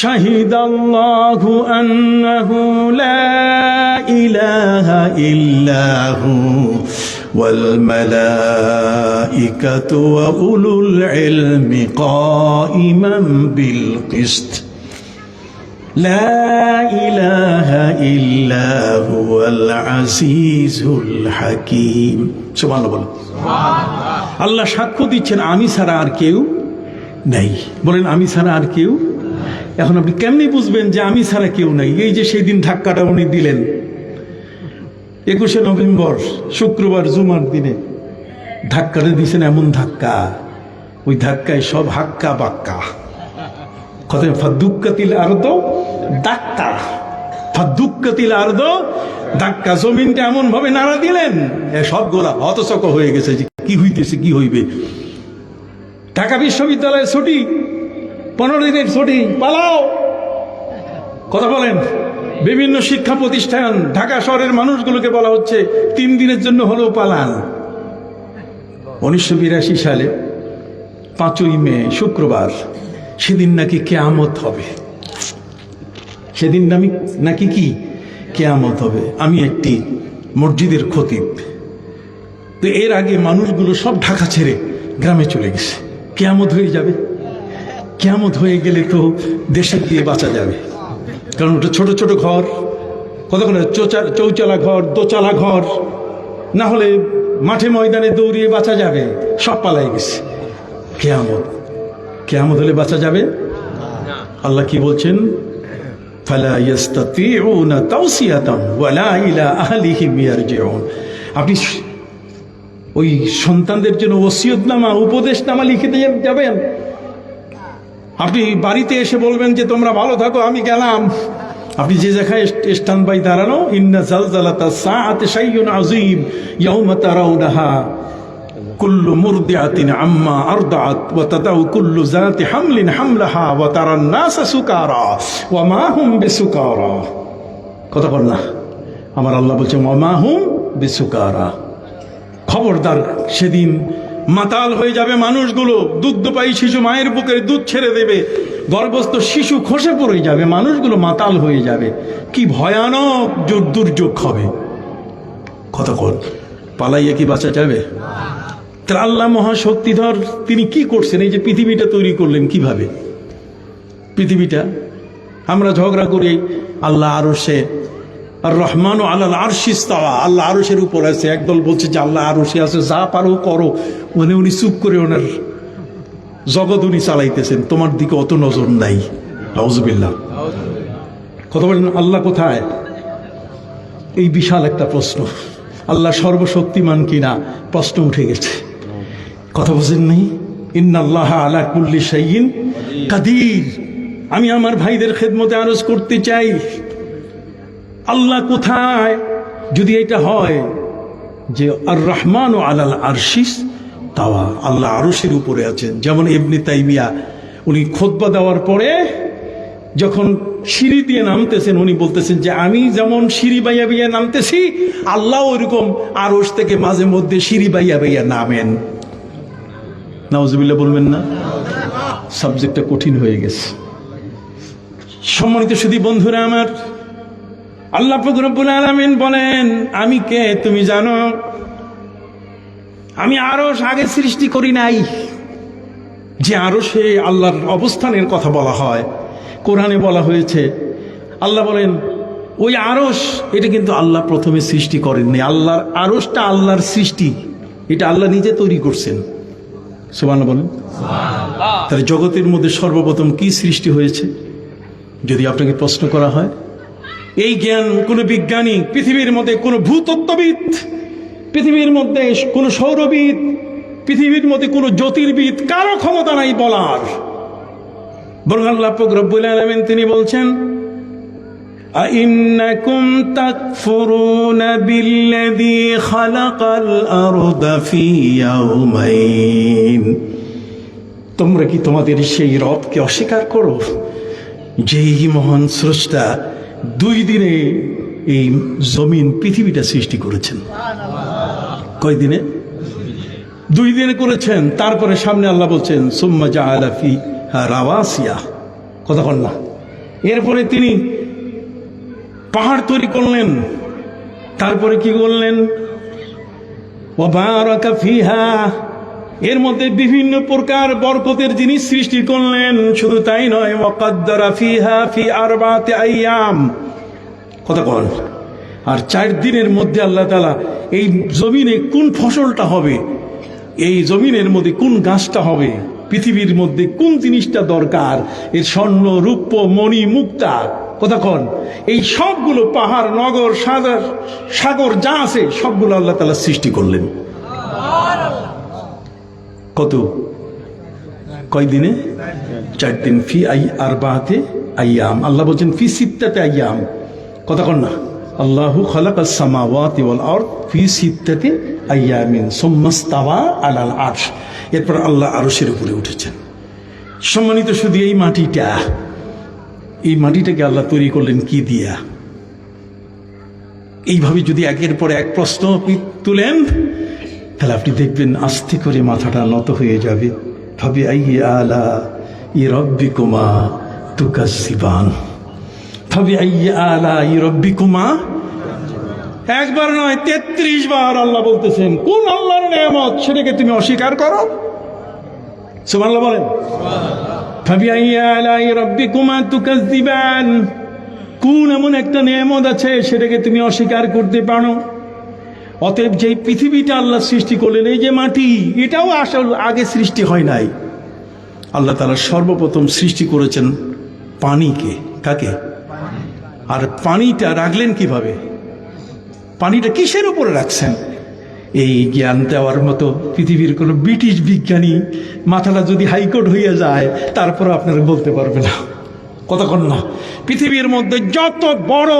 শাহিদাল্লাহু আন্নাহু লা ইলাহা ইল্লাহু ওয়াল মালাইকাতু ওয়া উলুল ইলমি কাইমান বিল কিসত লা ইলাহা ইল্লা হুয়াল আজিজুল হাকীম। সুবহানাল্লাহ বলেন। আল্লাহ সাক্ষ্য দিচ্ছেন আমি ছাড়া আর কেউ নেই। বলেন, আমি ছাড়া আর কেউ। এখন আপনি কেমনি বুঝবেন যে আমি ছাড়া কেউ নাই? এই যে সেদিন ধাক্কাটা উনি দিলেন 21শে নভেম্বর শুক্রবার জুমার দিনে, ধাক্কাটা দিয়েছেন এমন ধাক্কা, ওই ধাক্কায় সব হাক্কা বাক্কা। কথা, ফাদুক্কাতিল আরদো দাক্কা, ফাদুক্কাতিল আরদো ধাক্কা। জমিনটা এমন ভাবে নাড়া দিলেন সব গোলা হতচক হয়ে গেছে যে কি হইতেছে, কি হইবে। ঢাকা বিশ্ববিদ্যালয়ের ছুটি, 15 দিনের ছুটি, পালাও। কথা বলেন, বিভিন্ন শিক্ষা প্রতিষ্ঠান, ঢাকা শহরের মানুষগুলোকে বলা হচ্ছে 3 দিনের জন্য হলেও পালান। 1982 সালে 5ই মে শুক্রবার, সেদিন নাকি কিয়ামত হবে। সেদিন নাকি কি কিয়ামত হবে। আমি একটি মসজিদের খতিব, তো এর আগে মানুষগুলো সব ঢাকা ছেড়ে গ্রামে চলে গেছে। কিয়ামত হয়ে যাবে। কিয়ামত হয়ে গেলে তো দেশে গিয়ে বাঁচা যাবে, কারণ ওটা ছোট ছোট ঘর, কতক্ষণ চৌচালা ঘর, দোচালা ঘর, না হলে মাঠে ময়দানে দৌড়িয়ে বাঁচা যাবে। সব পালাই গেছে। কিয়ামত, কিয়ামত হলে বাঁচা যাবে? আল্লাহ কি বলছেন? ফালা ইয়াস্তাতিউনা তাওসিয়াতাম ওয়ালা ইলা আহলিহিম ইয়ারজিউন। আপনি ওই সন্তানদের জন্য ওসিয়তনামা, উপদেশনামা লিখে দিয়ে যাবেন? আপনি বাড়িতে এসে বলবেন যে তোমরা ভালো থাকো, আমি গেলাম। আপনি যে জায়গায় স্ট্যান্ড বাই দাঁড়ানো, ইন্না জালজালাতাস সাআতি শাইউন আযীম ইয়াওমা তারাউনাহা কুল্লু মুরদিআতিন আম্মা আরদাআত ওয়া তাদাউ কুল্লু যাতি হামলিন হামলাহা ওয়া তারান নাসা সুকারা ওয়া মা হুম বিসুকারা। কথা বল না, আমার আল্লাহ বলছেন ওয়া মা হুম বিসুকারা। খবরদার, সেদিন মাতাল হয়ে যাবে মানুষগুলো। দুগ্ধপায়ী শিশু মায়ের বুকের দুধ ছেড়ে দেবে, গর্ভস্থ শিশু খসে পড়ে যাবে, মানুষগুলো মাতাল হয়ে যাবে। কি ভয়ানক দুর্যোগ হবে। কতক্ষণ পালাইয়া কি বাঁচা যাবে? তাহলে আল্লাহ মহাশক্তিধর তিনি কি করছেন? এই যে পৃথিবীটা তৈরি করলেন কিভাবে? পৃথিবীটা আমরা ঝগড়া করি, আল্লাহ আরশে, আর রহমান আলাল আরশি ইস্তাওয়া, আল্লাহ আরশের উপর আছে। একদল বলছে যে আল্লাহ আরশে আছে, যা পারো করো। উনি চুপ করে ওনার জগৎ উনি চালাইতেছেন, তোমার দিকে অত নজর নাই। নাউজুবিল্লাহ। কথা বলেন আল্লাহ কোথায়? এই বিশাল একটা প্রশ্ন। আল্লাহ সর্বশক্তিমান কিনা প্রশ্ন উঠে গেছে। কথা বুঝেন নাই? ইন্নাল্লাহ আলা কুল্লি শাইইন কাদির। আমি আমার ভাইদের খেদমতে আরজ করতে চাই, আল্লাহ কোথায়? যদি এটা হয় যে আর রহমান ও আলাল আরশিস তাওয়া, আল্লাহ আরশের উপরে আছেন। যেমন ইবনে তাইমিয়া উনি খুতবা দেওয়ার পরে যখন সিঁড়ি দিয়ে নামতেছেন, উনি বলতেছেন যে আমি যেমন সিঁড়ি বাইয়া বাইয়া নামতেছি, আল্লাহ ওইরকম আরশ থেকে মাঝে মধ্যে সিঁড়ি বাইয়া বাইয়া নামেন। নাউজুবিল্লাহ বলবেন না? সাবজেক্টটা কঠিন হয়ে গেছে। সম্মানিত সুধী বন্ধুরা আমার, আল্লাহ পাক রব্বুল আলামিন বলেন, আমি কে তুমি জানো? আমি আরশ আগে সৃষ্টি করি নাই। যে আরশে আল্লাহর অবস্থানের কথা বলা হয়, কোরআনে বলা হয়েছে, আল্লাহ বলেন ওই আরশ, এটা কিন্তু আল্লাহ প্রথমে সৃষ্টি করেননি। আল্লাহর আরশটা আল্লাহর সৃষ্টি, এটা আল্লাহ নিজে তৈরি করছেন। সুবহানাল্লাহ বলেন। তাহলে জগতের মধ্যে সর্বপ্রথম কি সৃষ্টি হয়েছে যদি আপনাকে প্রশ্ন করা হয়? এই জ্ঞান কোন বিজ্ঞানী, পৃথিবীর মধ্যে কোন ভূতত্ত্ববিদ, পৃথিবীর মধ্যে কোন সৌরবিদ, পৃথিবীর মধ্যে কোন জ্যোতির্বিদ, কারো ক্ষমতা নাই বলার। বরং আল্লাহ পাক রব্বুল আলামিন তিনি বলছেন, আইন্নাকুম তাকফুরুনা বিল্লাযী খালাকাল আরদা ফি ইয়াওমাইন। তোমরা কি তোমাদের সেই রবকে অস্বীকার করো যেই মহান স্রষ্টা 2 দিনে এই জমিন পৃথিবীটা সৃষ্টি করেছেন? কয় দিনে? 2 দিনে করেছেন। তারপরে সামনে আল্লাহ বলছেন সুম্মা জাআলা ফিহা রাওয়াসিয়া। কথা বল না? এরপরে তিনি পাহাড় তৈরি করলেন। তারপরে কি করলেন? ওয়া বারাকা ফিহা, এর মধ্যে বিভিন্ন প্রকার বরকতের জিনিস সৃষ্টি করলেন। শুধু তাই নয়, ওয়া কাদ্দারা ফিহা ফি আরবাতি আইয়াম। কথা বল। আর 4 দিনের মধ্যে আল্লাহ তাআলা এই জমিনে কোন ফসলটা হবে, এই জমিনের মধ্যে কোন গাছটা হবে, পৃথিবীর মধ্যে কোন জিনিসটা দরকার, এর স্বর্ণ রূপ্য মণি মুক্তা, কথা কন, এই সবগুলো পাহাড় নগর সাগর যা আছে সবগুলো আল্লাহ তাআলা সৃষ্টি করলেন। কত? কয় দিনে? 4 দিন। ফি আরবাতে আইয়াম। আল্লাহ বলছেন ফি সিত্তাতে আইয়াম। কথা কন না? আল্লাহু খালাকাস সামাওয়াতি ওয়াল আরদ ফি সিত্তাতি আইয়ামিন সুম্মা ইস্তাওয়া আলাল আরশ। এরপর আল্লাহ আরশের উপরে উঠেছেন। সম্মানিত শুধু এই মাটিটাকে আল্লাহ তৈরি করলেন কি দিয়া? এইভাবে যদি একের পর এক প্রশ্ন আপনি তুলেন, তাহলে আপনি দেখবেন আস্তে করে মাথাটা নত হয়ে যাবে। ফাবি আইয়ি আলা রাব্বিকুমা তুকাজ্জিবান। ফাবি আইয়ি আলা রাব্বিকুমা, একবার নয় 33 বার আল্লাহ বলতেছেন কোন আল্লাহর নেয়ামত সেটাকে তুমি অস্বীকার করো। সুবহানাল্লাহ বলেন। ফাবি আইয়ি আলা রাব্বিকুমা তুকাজ্জিবান, কোন এমন একটা নেয়ামত আছে সেটাকে তুমি অস্বীকার করতে পারো? অতএব যেই পৃথিবীটা আল্লাহ সৃষ্টি করলেন, এই যে মাটি, এটাও আসল আগে সৃষ্টি হয় নাই। আল্লাহ তাআলা সর্বপ্রথম সৃষ্টি করেছেন পানিকে। কাকে? আর পানিটা রাখলেন কিভাবে? পানিটা কিসের উপরে রাখছেন? এই জ্ঞান দেওয়ার মতো পৃথিবীর কোনো ব্রিটিশ বিজ্ঞানী মাথাটা যদি হাইকোর্ট হইয়া যায়, তারপর আপনারা বলতে পারবে না। কথা কন না? পৃথিবীর মধ্যে যত বড়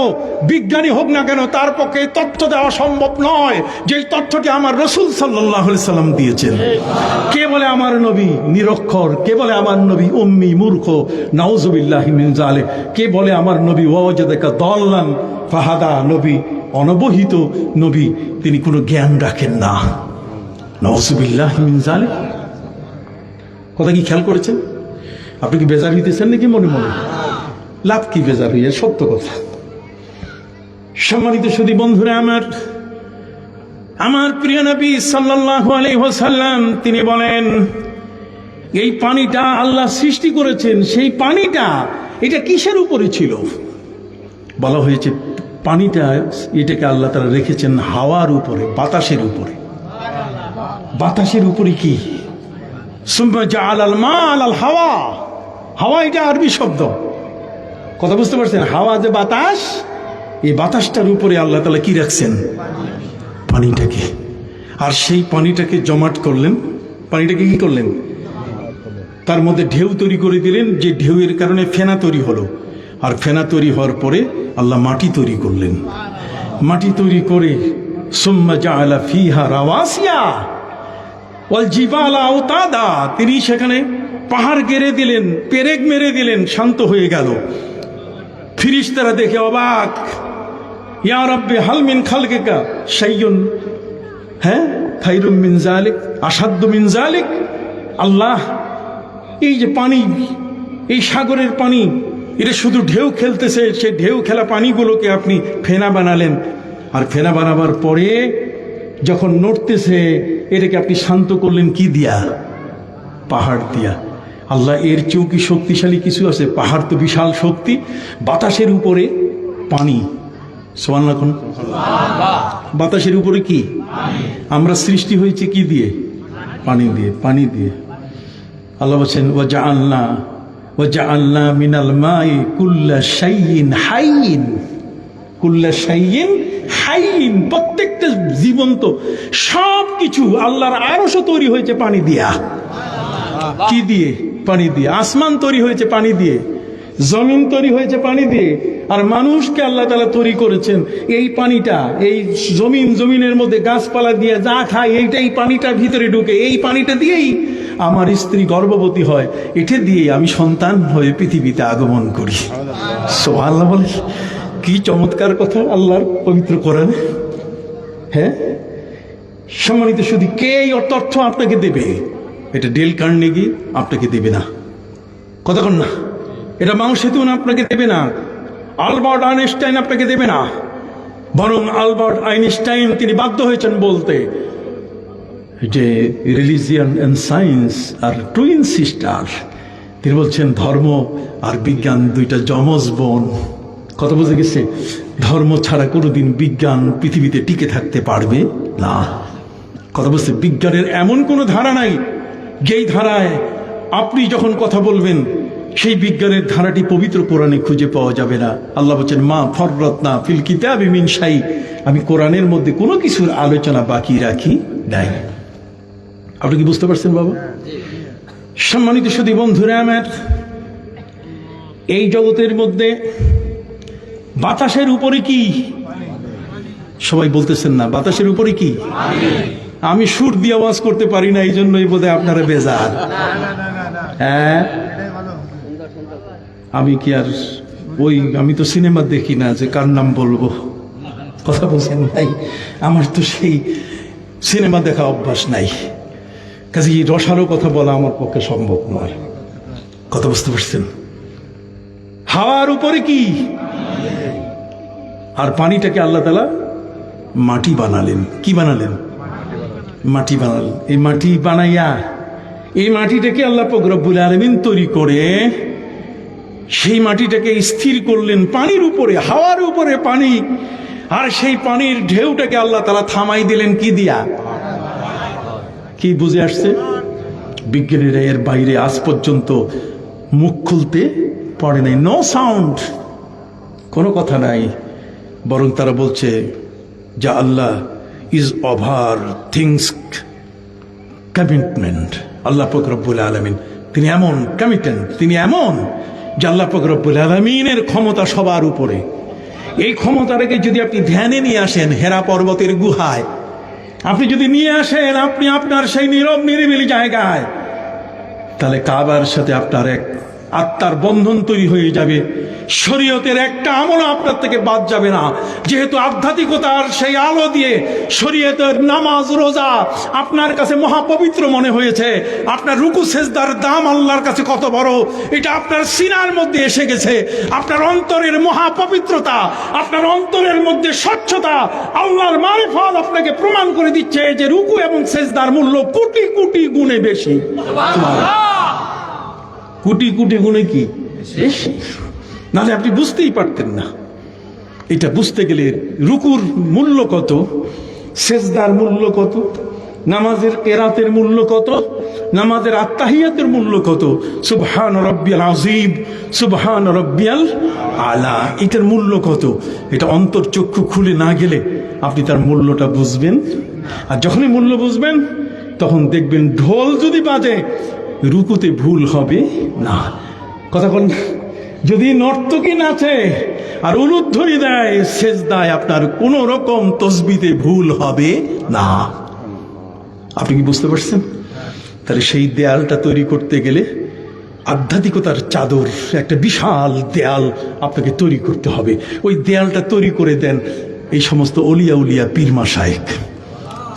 বিজ্ঞানী হোক না কেন, তার পক্ষে তথ্য দেওয়া সম্ভব নয় যে তথ্যটি আমার রাসূল সাল্লাল্লাহু আলাইহি সাল্লাম দিয়েছেন। কে বলে আমার নবী নিরক্ষর? কে বলে আমার নবী উম্মি মূর্খ? নাউজুবিল্লাহি মিন যালিক। কে বলে আমার নবী ওয়াজাদাকা দাল্লান ফাহাদা? নবী অনবহিত নবী, তিনি কোনো জ্ঞান রাখেন না। নাউজুবিল্লাহি মিন যালিক। কথা কি খেয়াল করেছেন? আপনি কি বেজার হইতেছেন নাকি মনে মনে? লাভ কি বেজার হইয়া? সত্য কথা। সম্মানিত সুধী বন্ধুরা আমার প্রিয় নবী সাল্লাল্লাহু আলাইহি ওয়াসাল্লাম তিনি বলেন, এই পানিটা আল্লাহ সৃষ্টি করেছেন, সেই পানিটা এটা কিসের উপরে ছিল? বলা হয়েছে পানিটা এটাকে আল্লাহ তাআলা রেখেছেন হাওয়ার উপরে, বাতাসের উপরে। বাতাসের উপরে কি? সুম্মা জাআলাল মা আলাল হাওয়া। হাওয়া এটা আরবি শব্দ, কথা বুঝতে পারছেন? হাওয়া যে বাতাস, এই বাতাসটার উপরে আল্লাহ তাআলা কি রাখছেন? পানিটাকে। আর সেই পানিটাকে জমাট করলেন। পানিটাকে কি করলেন? তার মধ্যে ঢেউ তৈরি করে দিলেন, যে ঢেউয়ের কারণে ফেনা তৈরি হলো। আর ফেনা তৈরি হওয়ার পরে আল্লাহ মাটি তৈরি করলেন। মাটি তৈরি করে সুম্মা জাআলা ফিহা রাওয়াসিয়া ওয়াল জিবালা আওতাদা, তিনি সেখানে পাহাড় গেড়ে দিলেন, পেরেক মেরে দিলেন, শান্ত হয়ে গেল। ফিরিস্তারা দেখে অবাক, ইয়া রাব্বি হাল মিন খালকিকা শাইউন খায়রুম মিন যালিক আশাদ্দু মিন যালিক। আল্লাহ, এই যে পানি, এই সাগরের পানি, এটা শুধু ঢেউ খেলতেছে, সে ঢেউ খেলা পানিগুলোকে আপনি ফেনা বানালেন। আর ফেনা বানাবার পরে যখন নড়তেছে, এটাকে আপনি শান্ত করলেন কি দিয়া? পাহাড় দিয়া। আল্লাহ, এর চেয়েও কি শক্তিশালী কিছু আছে? পাহাড় তো বিশাল শক্তি, বাতাসের উপরে পানি। সুবহানাল্লাহ। বাতাসের উপরে কি? আমরা সৃষ্টি হয়েছে কি দিয়ে? পানি দিয়ে। পানি দিয়ে। আল্লাহ বলছেন ওয়াজআলনা মিনাল মাই কুল্লা শাইইন হাইয়িন। কুল্লা শাইইন হাইয়িন, প্রত্যেকটা জীবন্ত সব কিছু আল্লাহর আরশও তৈরি হয়েছে পানি দিয়া। কি দিয়ে? পানি দিয়ে। আসমান তৈরি হয়েছে পানি দিয়ে, জমিন তৈরি হয়েছে পানি দিয়ে। আর মানুষকে আল্লাহ তাআলা তৈরি করেছেন এই পানিটা, এই জমিনের মধ্যে গাছপালা দিয়ে যা খায় এইটাই পানিটার ভিতরে ঢুকে। এই পানিটা দিয়েই আমার স্ত্রী গর্ভবতী হয়, এটা দিয়ে আমি সন্তান হয়ে পৃথিবীতে আগমন করি। সুবহানাল্লাহ বলে, কি চমৎকার কথা আল্লাহর পবিত্র কোরআন। হ্যাঁ, সম্মানিত শুধু কে এই তথ্য আপনাকে দেবে? এটা ডেল কার্নেগি আপনাকে দেবে না, কথা কন না। এটা মাও সেতুন আপনাকে দেবে না, আলবার্ট আইনস্টাইন আপনাকে দেবে না। বরং আলবার্ট আইনস্টাইন তিনি বাধ্য হয়েছেন বলতে যে religion and science are twin sister. তিনি বলছেন ধর্ম আর বিজ্ঞান দুইটা যমজ বোন। কথা বুঝে গেছে? ধর্ম ছাড়া কোনোদিন বিজ্ঞান পৃথিবীতে টিকে থাকতে পারবে না। কথা বলছে, বিজ্ঞানের এমন কোনো ধারা নাই যেই ধারায় আপনি যখন কথা বলবেন সেই বিজ্ঞানের ধারাটি পবিত্র কোরআনে খুঁজে পাওয়া যাবে না। আল্লাহ বলছেন মা ফররাতনা ফিল কিতাবি মিন শাই, আমি কোরআনের মধ্যে কোনো কিছুর আলোচনা বাকি রাখি নাই। আপনি কি বুঝতে পারছেন বাবা? সম্মানিত সুধী বন্ধুরা আমার, এই জগতের মধ্যে বাতাসের উপরে কি? সবাই বলতেছেন না, বাতাসের উপরে কি? আমি সুর দিয়ে আওয়াজ করতে পারি না, এই জন্যই বোধহয় আপনারা বেজার। হ্যাঁ, আমি কি আর আমি তো সিনেমা দেখি না যে কার নাম বলবো, কথা বলছেন ভাই। আমার তো সেই সিনেমা দেখা অভ্যাস নাই, কাজে রসারও কথা বলা আমার পক্ষে সম্ভব নয়। কথা বুঝতে পারছেন? হাওয়ার উপরে কি? আর পানিটাকে আল্লাহ তাআলা মাটি বানালেন। কি বানালেন? মাটি বানালেন। এই মাটি বানাইয়া এই মাটিটাকে আল্লাহ পাক রব্বুল আলামিন তৈরি করে সেই মাটিটাকে স্থির করলেন পানির উপরে, হাওয়ার উপরে পানি। আর সেই পানির ঢেউটাকে আল্লাহ তাআলা থামাই দিলেন কি দিয়া? কি বুঝে আসছে? বিজ্ঞানীরা এর বাইরে আজ পর্যন্ত মুখ খুলতে পারে নাই। নো সাউন্ড, কোনো কথা নাই। বরং তারা বলছে যে আল্লাহ ইজ ওভার থিংস কমিটমেন্ট। আল্লাহ পাক রব্বুল আলামিন তিনি এমন কমিটেন্ট, তিনি এমন যে আল্লাহ পাক রব্বুল আলামিনের ক্ষমতা সবার উপরে। এই ক্ষমতাটাকে যদি আপনি ধ্যানে নিয়ে আসেন হেরা পর্বতের গুহায়, আপনি যদি নিয়ে আসেন আপনি আপনার সেই নীরব নিরিবিলি জায়গায়, তাহলে কাবার সাথে আপনার এক আত্মার বন্ধন তৈরি হয়ে যাবে। শরীয়তের একটা আমল আপনার থেকে বাদ যাবে না, যেহেতু আধ্যাত্মিকতার সেই আলো দিয়ে শরীয়তের নামাজ রোজা আপনার কাছে মহাপবিত্র মনে হয়েছে। আপনার রুকু সেজদার দাম আল্লাহর কাছে কত বড় এটা আপনার সিনার মধ্যে এসে গেছে। আপনার অন্তরের মহাপবিত্রতা, আপনার অন্তরের মধ্যে স্বচ্ছতা, আল্লাহর মারিফত আপনাকে প্রমাণ করে দিচ্ছে যে রুকু এবং সেজদার মূল্য কোটি কোটি গুণে বেশি। কোটি কোটি গুণে কি বেশি, নাহলে আপনি বুঝতেই পারতেন না। এটা বুঝতে গেলে রুকুর মূল্য কত, সেজদার মূল্য কত, নামাজের কেরাতের মূল্য কত, নামাজের আত্তাহিয়াতের মূল্য কত, সুবহান রাব্বিয়াল আযীম, সুবহান রাব্বিয়াল আলা, এটার মূল্য কত, এটা অন্তর্চক্ষু খুলে না গেলে আপনি তার মূল্যটা বুঝবেন। আর যখনই মূল্য বুঝবেন তখন দেখবেন ঢোল যদি বাজে রুকুতে ভুল হবে না। কথা বল, যদি নর্তকী নাচে আর উলুধ্বনি দেয় সেজদায় আপনার কোন রকম তসবিতে ভুল হবে না। আপনি কি বুঝতে পারছেন? তাহলে সেই দেয়ালটা তৈরি করতে গেলে আধ্যাত্মিকতার চাদর, একটা বিশাল দেয়াল আপনাকে তৈরি করতে হবে। ওই দেয়ালটা তৈরি করে দেন এই সমস্ত অলিয়া উলিয়া পীর মাশায়েখ,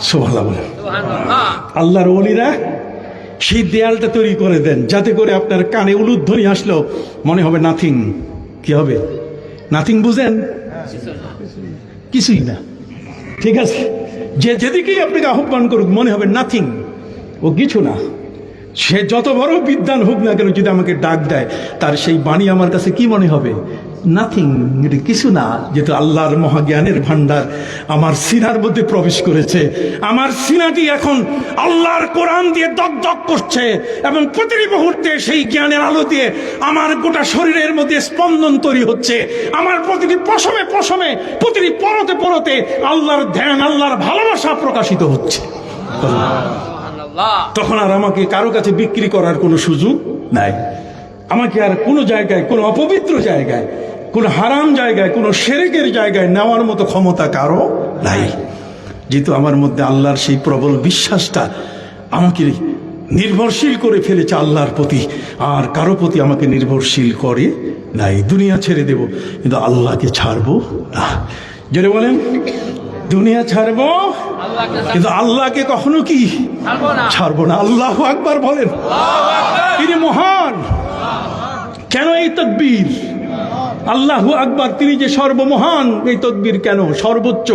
সুবহানাল্লাহ বলেন, আল্লাহর ওলিরা সেই দেয়ালটা তৈরি করে দেন যাতে করে আপনার কানে উলুধ্বনি আসলেও মনে হবে নাথিং। কি হবে? নাথিং বুঝেন? কিছুই না। ঠিক আছে, যে যেদিকেই আপনাকে আহ্বান করুক মনে হবে নাথিং, ও কিছু না। সে যত বড় বিদ্বান হোক না কেন, যদি আমাকে ডাক দেয় তার সেই বাণী আমার কাছে কি মনে হবে? নাথিং, এটা কিছু না। যেহেতু আল্লাহর মহাজ্ঞানের ভান্ডার আমার সিনার মধ্যে প্রবেশ করেছে, আমার সিনাটি এখন আল্লাহর কোরআন দিয়ে দগদগ করছে এবং প্রতিটি মুহূর্তে সেই জ্ঞানের আলো দিয়ে আমার গোটা শরীরের মধ্যে স্পন্দন তৈরি হচ্ছে। আমার প্রতিটি পশমে পশমে, প্রতিটি পরতে পরতে আল্লাহর ধ্যান, আল্লাহর ভালোবাসা প্রকাশিত হচ্ছে। তখন আর আমাকে কারো কাছে বিক্রি করার কোনো সুযোগ নাই। আমাকে আর কোনো জায়গায়, কোনো অপবিত্র জায়গায়, কোনো হারাম জায়গায়, কোনো শিরকের জায়গায় নেওয়ার মতো ক্ষমতা কারো নাই। যেহেতু আমার মধ্যে আল্লাহর সেই প্রবল বিশ্বাসটা আমাকে নির্ভরশীল করে ফেলেছে আল্লাহর প্রতি, আর কারো প্রতি আমাকে নির্ভরশীল করে নাই। দুনিয়া ছেড়ে দেব কিন্তু আল্লাহকে ছাড়বো না। জোরে বলেন, দুনিয়া ছাড়বো কিন্তু আল্লাহকে কখনো কি ছাড়বো না। আল্লাহু আকবার বলেন। তিনি মহান। কেন এই তাকবীর? আল্লাহু আকবার, তিনি যে সর্বমহান, এই তাকবীর কেন সর্বোচ্চ?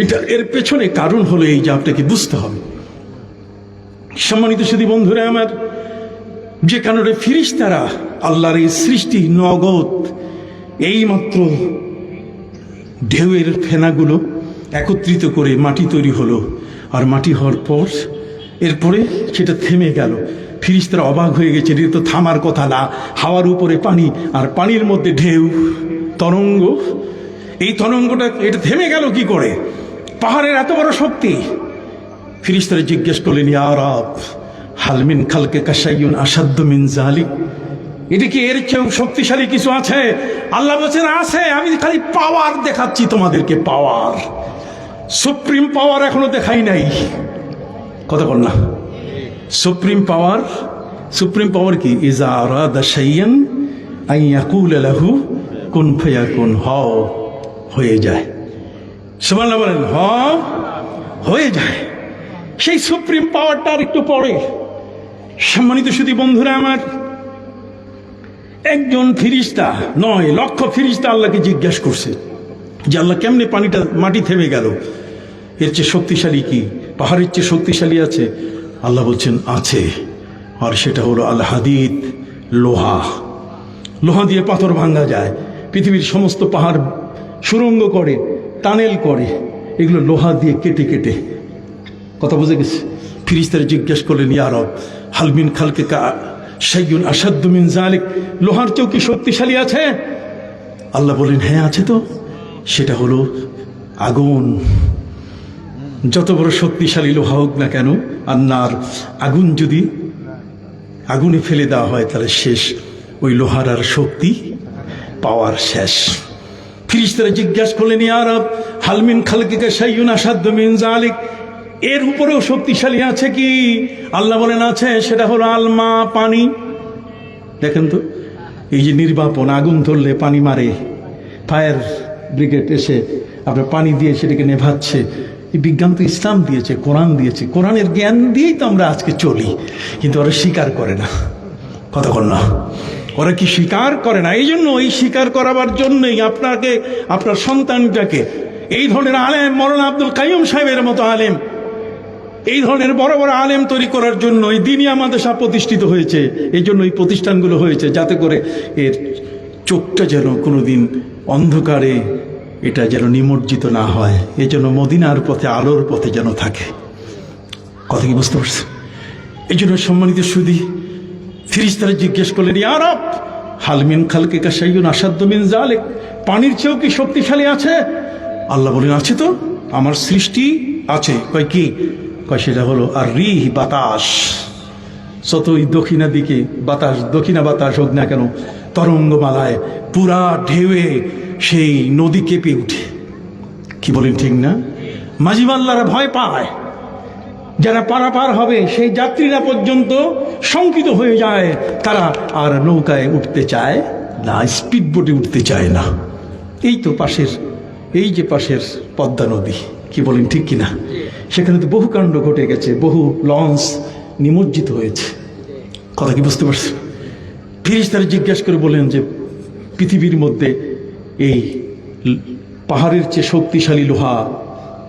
এটা এর পেছনে কারণ হলো এই যে আপনাকে বুঝতে হবে। সম্মানিত সুধী বন্ধুরা আমার, যে কারণে ফিরিস্তারা আল্লাহর এই সৃষ্টি নগদ এইমাত্র ঢেউয়ের ফেনাগুলো একত্রিত করে মাটি তৈরি হলো, আর মাটি হওয়ার পর এরপরে সেটা থেমে গেল। ফিরিস্তারা অবাক হয়ে গেছে, এটা তো থামার কথা না। হাওয়ার উপরে পানি আর পানির মধ্যে ঢেউ, তরঙ্গ। এই তরঙ্গটা এটা থেমে গেল কি করে? পাহাড়ের এত বড় শক্তি। ফিরিস্তারা জিজ্ঞেস করলেন, ইয়া রব, হাল মিন খালকিকা শাইউন আশাদ্দু মিন যালিক, এটা কি এর চেয়েও শক্তিশালী কিছু আছে? আল্লাহ বলছেন আছে, আমি খালি পাওয়ার দেখাচ্ছি তোমাদেরকে, পাওয়ার, সুপ্রিম পাওয়ার এখনো দেখাই নাই। কথা বল না, সুপ্রিম পাওয়ার। সুপ্রিম পাওয়ার কি? ইজা আরাদা শাইআন আন ইয়াকুলা লাহু কুন ফায়াকুন, হও, হয়ে যায়। সুবহানাল্লাহ বলেন, হও, হয়ে যায়। সেই সুপ্রিম পাওয়ারটা আর একটু পরে। সম্মানিত সুধী বন্ধুরা আমার, একজন ফিরিস্তা নয়, লক্ষ ফিরিস্তা আল্লাহকে জিজ্ঞাসা করছে যে আল্লাহ, কেমনে পানিটা, মাটি থেমে গেল? এর চেয়ে শক্তিশালী কি? পাহাড়ের চেয়ে শক্তিশালী আছে? আল্লাহ বলছেন আছে, আর সেটা হলো আল হাদিদ, লোহা। লোহা দিয়ে পাথর ভাঙা যায়। পৃথিবীর সমস্ত পাহাড় সুরঙ্গ করে, টানেল করে, এগুলো লোহা দিয়ে কেটে কেটে। কথা বুঝে গেছে? ফিরিস্তারা জিজ্ঞেস করলেন, ইয়া রব, হাল মিন খালকিকা শাইউন আশাদ্দু মিন যালিক, লোহার চেয়েও কি শক্তিশালী আছে? আল্লাহ বলেন, হ্যাঁ আছে তো, সেটা হলো আগুন। যত বড় শক্তিশালী লোহা হোক না কেন, আন্নার, আগুন যদি আগুনে ফেলে দেওয়া হয় তাহলে শেষ। ওই লোহার আর শক্তি, পাওয়ার শেষ। ফিরিস্তারা জিজ্ঞাসা করলেন, ইয়া রব, হাল মিন খালকিকা শাইউন আশাদ্দু মিন যালিক, এর উপরেও শক্তিশালী আছে কি? আল্লাহ বলেন আছে, সেটা হলো আলমা, পানি। দেখেন তো, এই যে নির্বাপন, আগুন ধরলে পানি মারে, ফায়ার ব্রিগেড এসে আপনার পানি দিয়ে সেটাকে নেভাচ্ছে। এই বিজ্ঞান তো ইসলাম দিয়েছে, কোরআন দিয়েছে। কোরআনের জ্ঞান দিয়েই তো আমরা আজকে চলি, কিন্তু ওরা স্বীকার করে না। কথা বল না, ওরা কি স্বীকার করে না? এই জন্য এই স্বীকার করাবার জন্যই আপনাকে, আপনার সন্তানটাকে এই ধরনের আলেম, মৌলানা আব্দুল কাইয়ুম সাহেবের মতো আলেম, এই ধরনের বড় বড় আলেম তৈরি করার জন্য এই দ্বীনিয়া মাদ্রাসা প্রতিষ্ঠিত হয়েছে। এই জন্য এই প্রতিষ্ঠানগুলো হয়েছে, যাতে করে এর চোখটা যেন কোনোদিন অন্ধকারে এটা যেন নিমজ্জিত না হয়, এই জন্য মদিনার পথে আলোর পথে যেন থাকে। কথা কি বুঝতে পারছে? এই জন্য সম্মানিত সুদী, ফিরিস্তারা জিজ্ঞেস করলেন, ইয়া রব, হাল মিন খালকিকা শাইউন আসাদ্দু মিন যালিক, পানির চেয়েও কি শক্তিশালী আছে? আল্লাহ বলেন, আছে তো, আমার সৃষ্টি আছে। কয় কি? কয় সেটা হলো আর রিহ, বাতাস। যতই দক্ষিণা দিকে বাতাস, দক্ষিণা বাতাস হোক না কেন, তরঙ্গমালায় পুরা ঢেউয়ে সেই নদী কেঁপে উঠে। কি বলেন, ঠিক না? মাঝিমাল্লারা ভয় পায়, যারা পারাপার হবে সেই যাত্রীরা পর্যন্ত শঙ্কিত হয়ে যায়, তারা আর নৌকায় উঠতে চায় না, স্পিড বোটে উঠতে চায় না। এই তো পাশের, এই যে পাশের পদ্মা নদী, কি বলেন, ঠিক কিনা? সেখানে তো বহু কাণ্ড ঘটে গেছে, বহু লঞ্চ নিমজ্জিত হয়েছে। কথা কি বুঝতে পারছেন? ফিরিস্তারা জিজ্ঞাসা করে বলেন যে পৃথিবীর মধ্যে এই পাহাড়ের চেয়ে শক্তিশালী লোহা,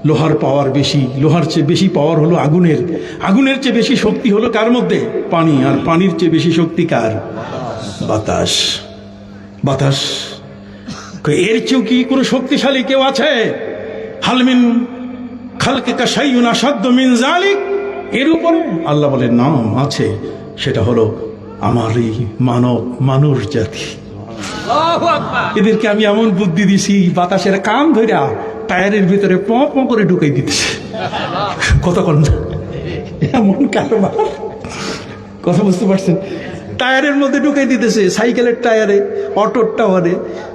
লোহার পাওয়ার বেশি, লোহার চেয়ে বেশি পাওয়ার হলো আগুনের, আগুনের চেয়ে বেশি শক্তি হলো কার মধ্যে? পানি। আর পানির চেয়ে বেশি শক্তি কার? বাতাস। বাতাস। এর চেয়েও কি কোনো শক্তিশালী কেউ আছে? হাল মিন খালকিকা শাইউন আসাদ্দু মিন যালিক, এর উপরে আল্লাহ বলেন, নাম আছে, সেটা হলো আমার এই মানুষ জাতি। এদেরকে আমি এমন বুদ্ধি দিছি, বাতাসের কান ধইরা টায়ারের ভিতরে প প করে ঢুকাই দিতেছে। কতক্ষণ না এমন কারবার, কথা বুঝতে পারছেন? টায়ারের মধ্যে ঢুকাই দিতেছে, সাইকেলের টায়ারে, অটোর টাওয়ারে,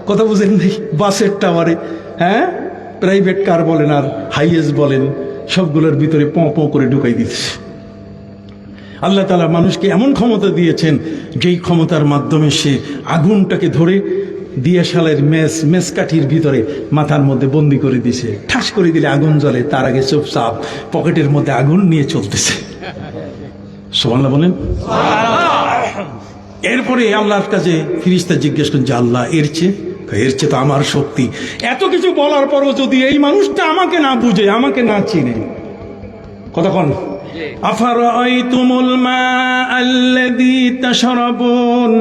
কথা বুঝেন নাই, বাসের টাওয়ারে, হ্যাঁ, প্রাইভেট কার বলেন আর হাইয়েস্ট বলেন, সবগুলোর ভিতরে প প করে ঢুকাই দিতেছে। আল্লাহ তাআলা মানুষকে এমন ক্ষমতা দিয়েছেন, যেই ক্ষমতার মাধ্যমে সে আগুনটাকে ধরে দিয়াশালের মেসকাঠির ভিতরে মাথার মধ্যে বন্দি করে দিছে। ঠাস করে দিলে আগুন জ্বলে, তার আগে চুপচাপ পকেটের মধ্যে আগুন নিয়ে চলতেছে। সুবহানাল্লাহ বলেন। এরপরে আল্লাহর কাছে ফিরিস্তা জিজ্ঞেস করেন যে আল্লাহ, এর চেয়ে তো আমার শক্তি। এত কিছু বলার পরও যদি এই মানুষটা আমাকে না বুঝে, আমাকে না চিনে, কতক্ষণ? আফারাআইতুমুল মাআল্লাযী তাশরাবুন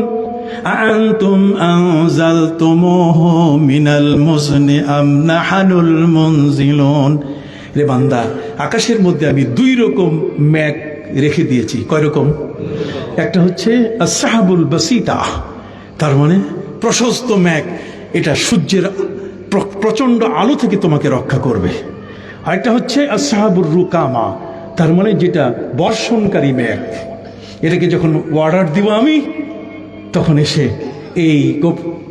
আআনতুম আনজালতুমুহু মিনাল মুজনি আম নাহনুল মুনজিলুন। রে বান্দা, আকাশের মধ্যে আমি দুই রকম মেঘ রেখে দিয়েছি। কয় রকম? একটা হচ্ছে আসহাবুল বাসিতা, তার মানে প্রশস্ত মেঘ, এটা সূর্যের প্রচন্ড আলো থেকে তোমাকে রক্ষা করবে। আরেকটা হচ্ছে আসহাবুর রুকামা, তার মানে যেটা বর্ষণকারী মেঘ, এটাকে যখন অর্ডার দিব আমি, তখন এসে এই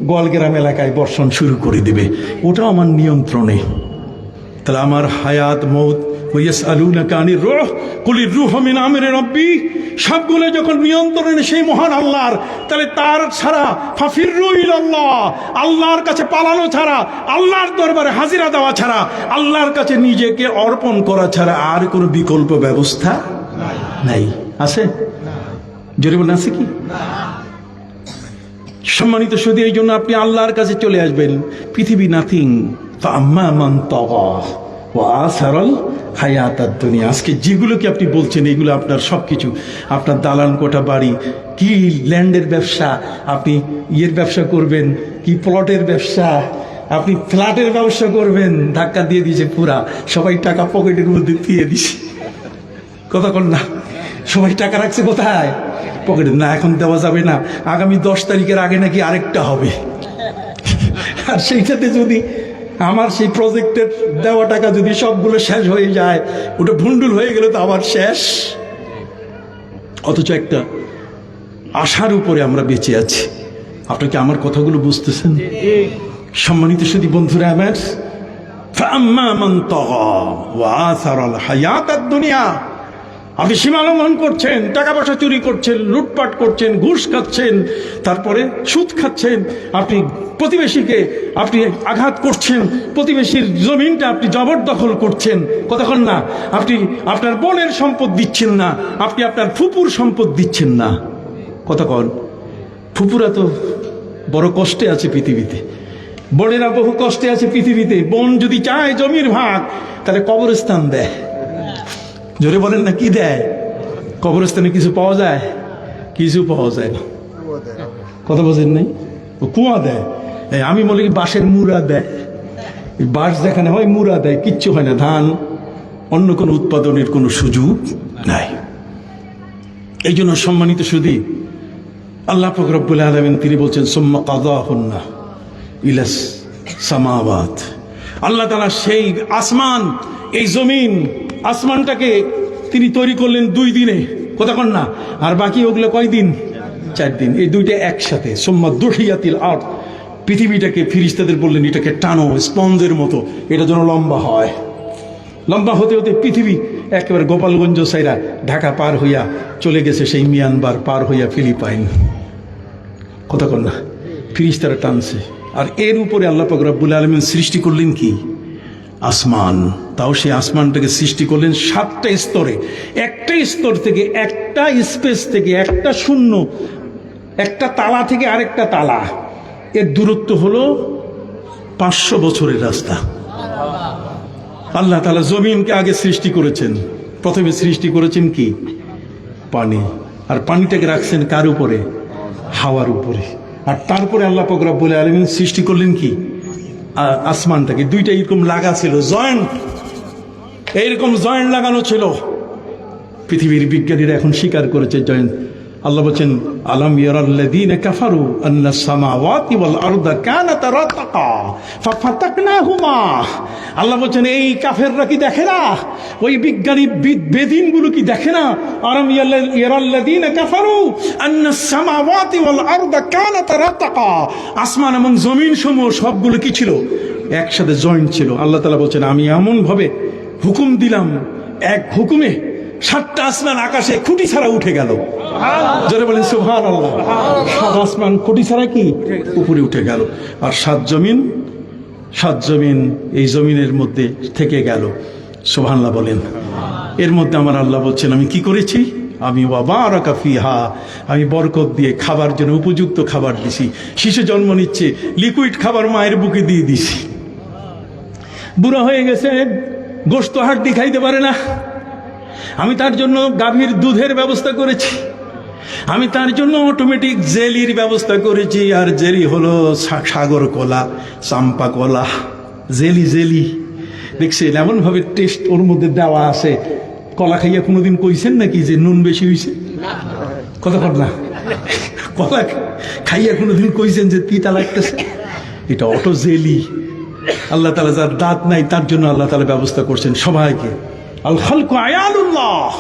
গোয়ালগ্রাম এলাকায় বর্ষণ শুরু করে দেবে, ওটাও আমার নিয়ন্ত্রণে। তাহলে আমার হায়াত, মৌত, ওয়াসআলুনাকা আনির রূহ কুলির রূহু মিন আমরি রাব্বি, সবগুলো যখন নিয়ন্ত্রণে সেই মহান আল্লাহর, তাহলে তার ছাড়া ফাফিরু ইলাল্লাহ, আল্লাহর কাছে পালানো ছাড়া, আল্লাহর দরবারে হাজিরা দেওয়া ছাড়া, আল্লাহর কাছে নিজেকে অর্পণ করা ছাড়া আর কোনো বিকল্প ব্যবস্থা নাই। আছে? জোরে বলেন, আছে কি? সম্মানিত শুধু এই জন্য আপনি আল্লাহর কাছে চলে আসবেন। পৃথিবী নাথিং। ফাআম্মা মান তাগা ওয়া আসারাল হায়াতাদ দুনিয়া। আজকে যেগুলোকে আপনি বলছেন, এগুলো আপনার সবকিছু, আপনার দালান কোঠা বাড়ি, কি ল্যান্ডের ব্যবসা, আপনি ইয়ের ব্যবসা করবেন, কি প্লটের ব্যবসা, আপনি ফ্ল্যাটের ব্যবসা করবেন, ধাক্কা দিয়ে দিয়েছে পুরা, সবাই টাকা পকেটের মধ্যে দিয়ে দিছে। কথা কন না, সবাই টাকা রাখছে কোথায়? পকেটে। না, এখন দেওয়া যাবে না, আগামী 10 তারিখের আগে নাকি আরেকটা হবে। আর সেইটাতে যদি আমার সেই প্রজেক্টের দেওয়া টাকা যদি সবগুলো শেষ হয়ে যায়, ওটা ভুন্ডুল হয়ে গেলে তো আবার শেষ। অথচ একটা আশার উপরে আমরা বেঁচে আছি। আপনাকে আমার কথাগুলো বুঝতেছেন? সম্মানিত সুধী বন্ধুরা আমার, ফাআম্মা মান তাগা ওয়া আসারাল হায়াতাদ দুনিয়া, আপনি সীমা লঙ্ঘন করছেন, টাকা পয়সা চুরি করছেন, লুটপাট করছেন, ঘুষ খাচ্ছেন, তারপরে সুদ খাচ্ছেন, আপনি প্রতিবেশীকে আপনি আঘাত করছেন, প্রতিবেশীর জমিনটা আপনি জবরদখল করছেন, কতক্ষণ না, আপনি আপনার বোনের সম্পদ দিচ্ছেন না, আপনি আপনার ফুপুর সম্পদ দিচ্ছেন না, কতক্ষণ? ফুপুরা তো বড় কষ্টে আছে পৃথিবীতে, বোনেরা বহু কষ্টে আছে পৃথিবীতে। বোন যদি চায় জমির ভাগ, তাহলে কবরস্থান দেয়। জোরে বলেন না, কি দেয়? কবরস্থানে কিছু পাওয়া যায়? কিছু পাওয়া যায় না। কথা বোঝেন নাই? ও কুয়া দেয়। আমি বলি বাঁশের মুড়া দেয়, বাঁশ যেখানে হয় মুড়া দেয়, কিচ্ছু হয় না, ধান অন্য কোনো উৎপাদনের কোনো সুযোগ নাই। এই জন্য সম্মানিত সুধী, আল্লাহ পাক রব্বুল আলামিন তিনি বলছেন সুম্মা কাযাহুন্না ইলাস সামাওয়াত। আল্লাহ তাআলা সেই আসমান, এই জমিন, আসমানটাকে তিনি তৈরি করলেন 2 দিনে, কথা কন না, আর বাকি ওগুলো কয় দিন? 4 দিন। এই দুইটা একসাথে। সুম্মা দুহিয়াতিল আরদ, পৃথিবীটাকে ফিরিস্তাদের বললেন এটাকে টানো স্পঞ্জের মতো, এটা যেন লম্বা হয়। লম্বা হতে হতে পৃথিবী একেবারে গোপালগঞ্জ সাইরা ঢাকা পার হইয়া চলে গেছে সেই মিয়ানমার পার হইয়া ফিলিপাইন, কথা কন না, ফিরিস্তারা টানছে। আর এর উপরে আল্লাহ পাক রব্বুল আলামিন সৃষ্টি করলেন কি? আসমান। তাও সেই আসমানটাকে সৃষ্টি করলেন 7টা স্তরে। একটা স্তর থেকে, একটা স্পেস থেকে, একটা শূন্য, একটা তালা থেকে আরেকটা তালা, এর দূরত্ব হলো 500 বছরের রাস্তা। আল্লাহ তাআলা জমিনকে আগে সৃষ্টি করেছেন। প্রথমে সৃষ্টি করেছেন কি? পানি। আর পানিটাকে রাখছেন কার উপরে? হাওয়ার উপরে। আর তারপরে আল্লাহ পাক রব্বুল আলামিন সৃষ্টি করলেন কি? আসমানটাকে। দুইটা এরকম লাগা ছিল, জয়েন্ট, এইরকম জয়েন্ট লাগানো ছিল। পৃথিবীর বিজ্ঞানীরা এখন স্বীকার করেছে জয়েন্ট। আল্লাহ বলছেন আলাম ইয়ারাল্লাযীনা কাফারু আন্নাস সামাওয়াতি ওয়াল আরদা কানাতা রাতকা ফাফাতাকনাহুমা। আল্লাহ বলছেন এই কাফেররা কি দেখে না? ওই বিজ্ঞানী বেদিনগুলো কি দেখে না? আলাম ইয়ারাল্লাযীনা কাফারু আন্নাস সামাওয়াতি ওয়াল আরদা কানাতা রাতকা। আসমান এবং জমিন সমূহ সবগুলো কি ছিল? একসাথে জয়েন্ট ছিল। আল্লাহ তাআলা বলছেন আমি এমন ভাবে হুকুম দিলাম, এক হুকুমে 7টা আসমান আকাশে খুঁটি ছাড়া উঠে গেল। জোরে বলেন সুবহানাল্লাহ। 7 আসমান খুঁটি ছাড়া কি উপরে উঠে গেল। আর 7 জমিন এই জমিনের মধ্যে থেকে গেল। সুবহানাল্লাহ বলেন। এর মধ্যে আমার আল্লাহ বলছেন আমি কি করেছি? আমি ওয়াবারাকা ফিহা, আমি বরকত দিয়ে খাবার জন্য উপযুক্ত খাবার দিছি। শিশু জন্ম নিচ্ছে, লিকুইড খাবার মায়ের বুকে দিয়ে দিছি। বুড়া হয়ে গেছে, গোশত হাড্ডি খাইতে পারে না, আমি তার জন্য গাভীর দুধের ব্যবস্থা করেছি। আমি তার জন্য অটোমেটিক জেলির ব্যবস্থা করেছি। আর জেলি হলো সাগর কলা, চাম্পা কলা, জেলি দেখছেন এমন ভাবে টেস্ট ওর মধ্যে দেওয়া আছে। কলা খাইয়া কোনোদিন কইছেন নাকি যে নুন বেশি হয়েছে? কথা বল না। কলা খাইয়া কোনোদিন কইছেন যে তিতা লাগতেছে? এটা অটো জেলি। আল্লাহ তাআলা যার দাঁত নাই তার জন্য আল্লাহ তাআলা ব্যবস্থা করছেন সবাইকে। আল খালকু আয়ালুল্লাহ।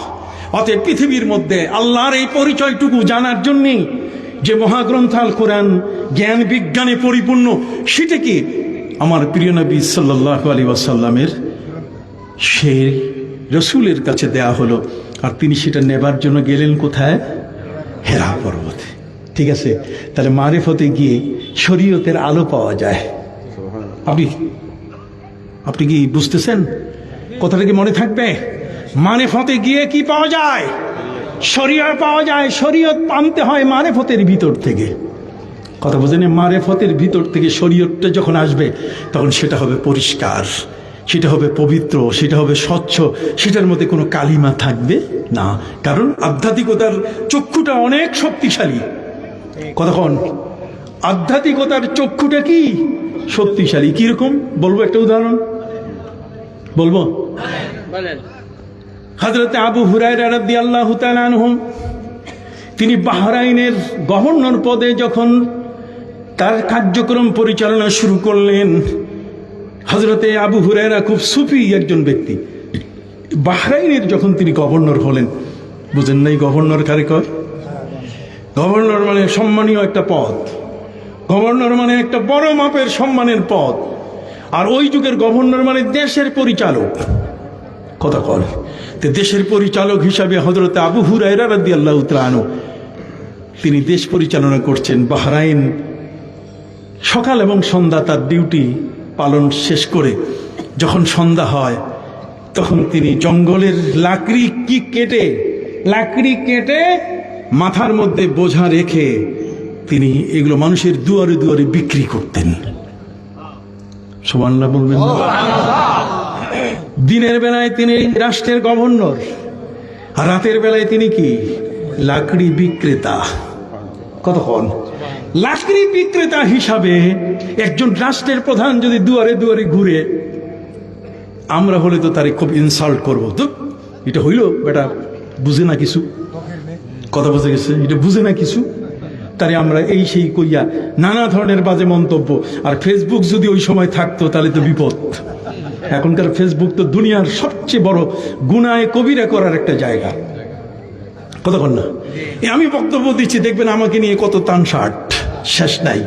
অতএব পৃথিবীর মধ্যে আল্লাহর এই পরিচয়টুকু জানার জন্যই যে মহাগ্রন্থ আল কোরআন জ্ঞান বিজ্ঞানে পরিপূর্ণ, সেটা কি আমার প্রিয় নবী সাল্লাল্লাহু আলাইহি ওয়াসাল্লামের সেই রসুলের কাছে দেয়া হলো। আর তিনি সেটা নেবার জন্য গেলেন কোথায়? হেরা পর্বতে। ঠিক আছে, তাহলে মারিফতে গিয়ে শরীয়তের আলো পাওয়া যায়। আপনি কি বুঝতেছেন? কথাটা কি মনে থাকবে? মারিফতে গিয়ে কি পাওয়া যায়? শরীয়ত পাওয়া যায়। শরীয়ত আনতে হয় মারিফতের ভিতর থেকে। কথা বোঝেন? মারিফতের ভিতর থেকে শরীয়তটা যখন আসবে তখন সেটা হবে পরিষ্কার, সেটা হবে পবিত্র, সেটা হবে স্বচ্ছ, সেটার মধ্যে কোনো কালিমা থাকবে না। কারণ আধ্যাত্মিকতার চক্ষুটা অনেক শক্তিশালী। কতক্ষণ আধ্যাত্মিকতার চক্ষুটা কি শক্তিশালী? কিরকম বলবো? একটা উদাহরণ বলবো। হযরত আবু হুরায়রা রাদিয়াল্লাহু তাআলা আনহু, তিনি বাহরাইনের গভর্নর পদে যখন তার কার্যক্রম পরিচালনা শুরু করলেন, হযরতে আবু হুরায়রা খুব সুফি একজন ব্যক্তি। বাহরাইনের যখন তিনি গভর্নর হলেন, বুঝেন নাই গভর্নর কারে কয়? গভর্নর মানে সম্মানীয় একটা পদ। গভর্নর মানে একটা বড় মাপের সম্মানের পদ। আর ওই যুগের গভর্নর মানে দেশের পরিচালক। কথা কয় দেশের পরিচালক হিসাবে হযরত আবু হুরায়রা রাদিয়াল্লাহু তাআলা আনহু তিনি দেশ পরিচালনা করছেন বাহরাইন। সকাল এবং সন্ধ্যা তার ডিউটি পালন শেষ করে যখন সন্ধ্যা হয় তখন তিনি জঙ্গলের লাকড়ি কেটে মাথার মধ্যে বোঝা রেখে তিনি এগুলো মানুষের দুয়ারে দুয়ারে বিক্রি করতেন। সুবহানাল্লাহ বলবেন। দিনের বেলায় তিনি রাষ্ট্রের গভর্নর, আর রাতের বেলায় তিনি কি লাকড়ি বিক্রেতা। কতক্ষণ লাকড়ি বিক্রেতা হিসাবে একজন রাষ্ট্রের প্রধান যদি দুয়ারে দুয়ারে ঘুরে, আমরা হলে তো তারে খুব ইনসাল্ট করবো, তো এটা হইল বেটা বুঝে না কিছু, কথা বুঝে গেছে, এটা বুঝে না কিছু, তারে আমরা এই সেই কইয়া নানা ধরনের বাজে মন্তব্য। আর ফেসবুক যদি ওই সময় থাকতো তাহলে তো বিপদ। এখনকার ফেসবুক তো দুনিয়ার সবচেয়ে বড় গুনাহে কবিরা করার একটা জায়গা, কতক্ষণ না। আমি বক্তব্য দিচ্ছি, দেখবেন আমাকে নিয়ে কত তানসাট, শেষ নাই।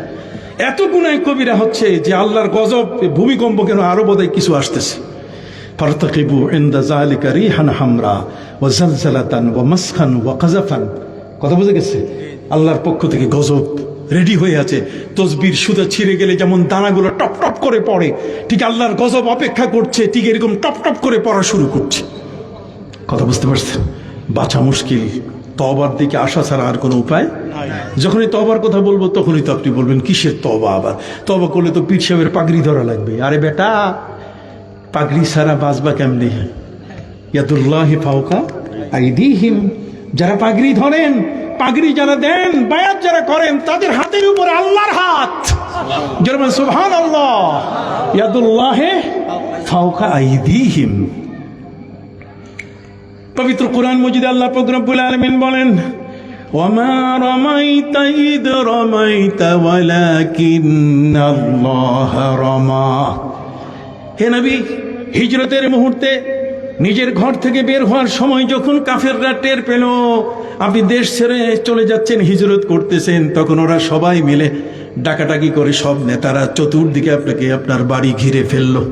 এত গুনাহে কবিরা হচ্ছে যে আল্লাহর গজব, ভূমিকম্প কেন আরো বোধহয় কিছু আসতেছে। ফারতাকিবু ইনদা যালিকা রিহান হামরা ওয়া জালজালাতান ওয়া মাসখান ওয়া কাযাফান, কথা বুঝে গেছে? আল্লাহর পক্ষ থেকে গজব রেডি হয়ে আছে। তসবির সুতা ছিঁড়ে গেলে যেমন দানাগুলো টপ টপ করে পড়ে, ঠিক আল্লাহর গজব অপেক্ষা করছে, ঠিক এরকম টপ টপ করে পড়া শুরু করছে। কথা বুঝতে পারছেন? বাঁচা মুশকিল, তওবার দিকে আসা ছাড়া আর কোনো উপায়। যখনই তওবার কথা বলবো তখনই তো আপনি বলবেন কিসের তওবা? আবার তওবা করলে তো পীর সাহেবের পাগড়ি ধরা লাগবে। আরে বেটা, পাগড়ি ছাড়া বাঁচবা কেমনি? ইয়াদুল্লাহি ফাওকা আইদিহিম, যারা পাগড়ি ধরেন, পাগড়ি যারা দেন, বায়াত যারা করেন, তাদের হাতের উপরে আল্লাহর হাত। যেমন সুবহানাল্লাহ, ইয়াদুল্লাহি ফাওকা আইদিহিম। পবিত্র কোরআন মজিদে আল্লাহ পাক রব্বুল আলামিন বলেন, ওয়ামা রামাইতা ইদ রামাইতা ওয়ালাকিন্নাল্লাহ রামা। হে নবী, হিজরতের মুহূর্তে নিজের ঘর থেকে বের হওয়ার সময় যখন কাফেররা টের পেল আপনি দেশ ছেড়ে চলে যাচ্ছেন, হিজরত করতেছেন, তখন ওরা সবাই মিলে ডাকাডাকি করে, সব নেতারা চতুর্দিকে আপনাকে আপনার বাড়ি ঘিরে ফেললো।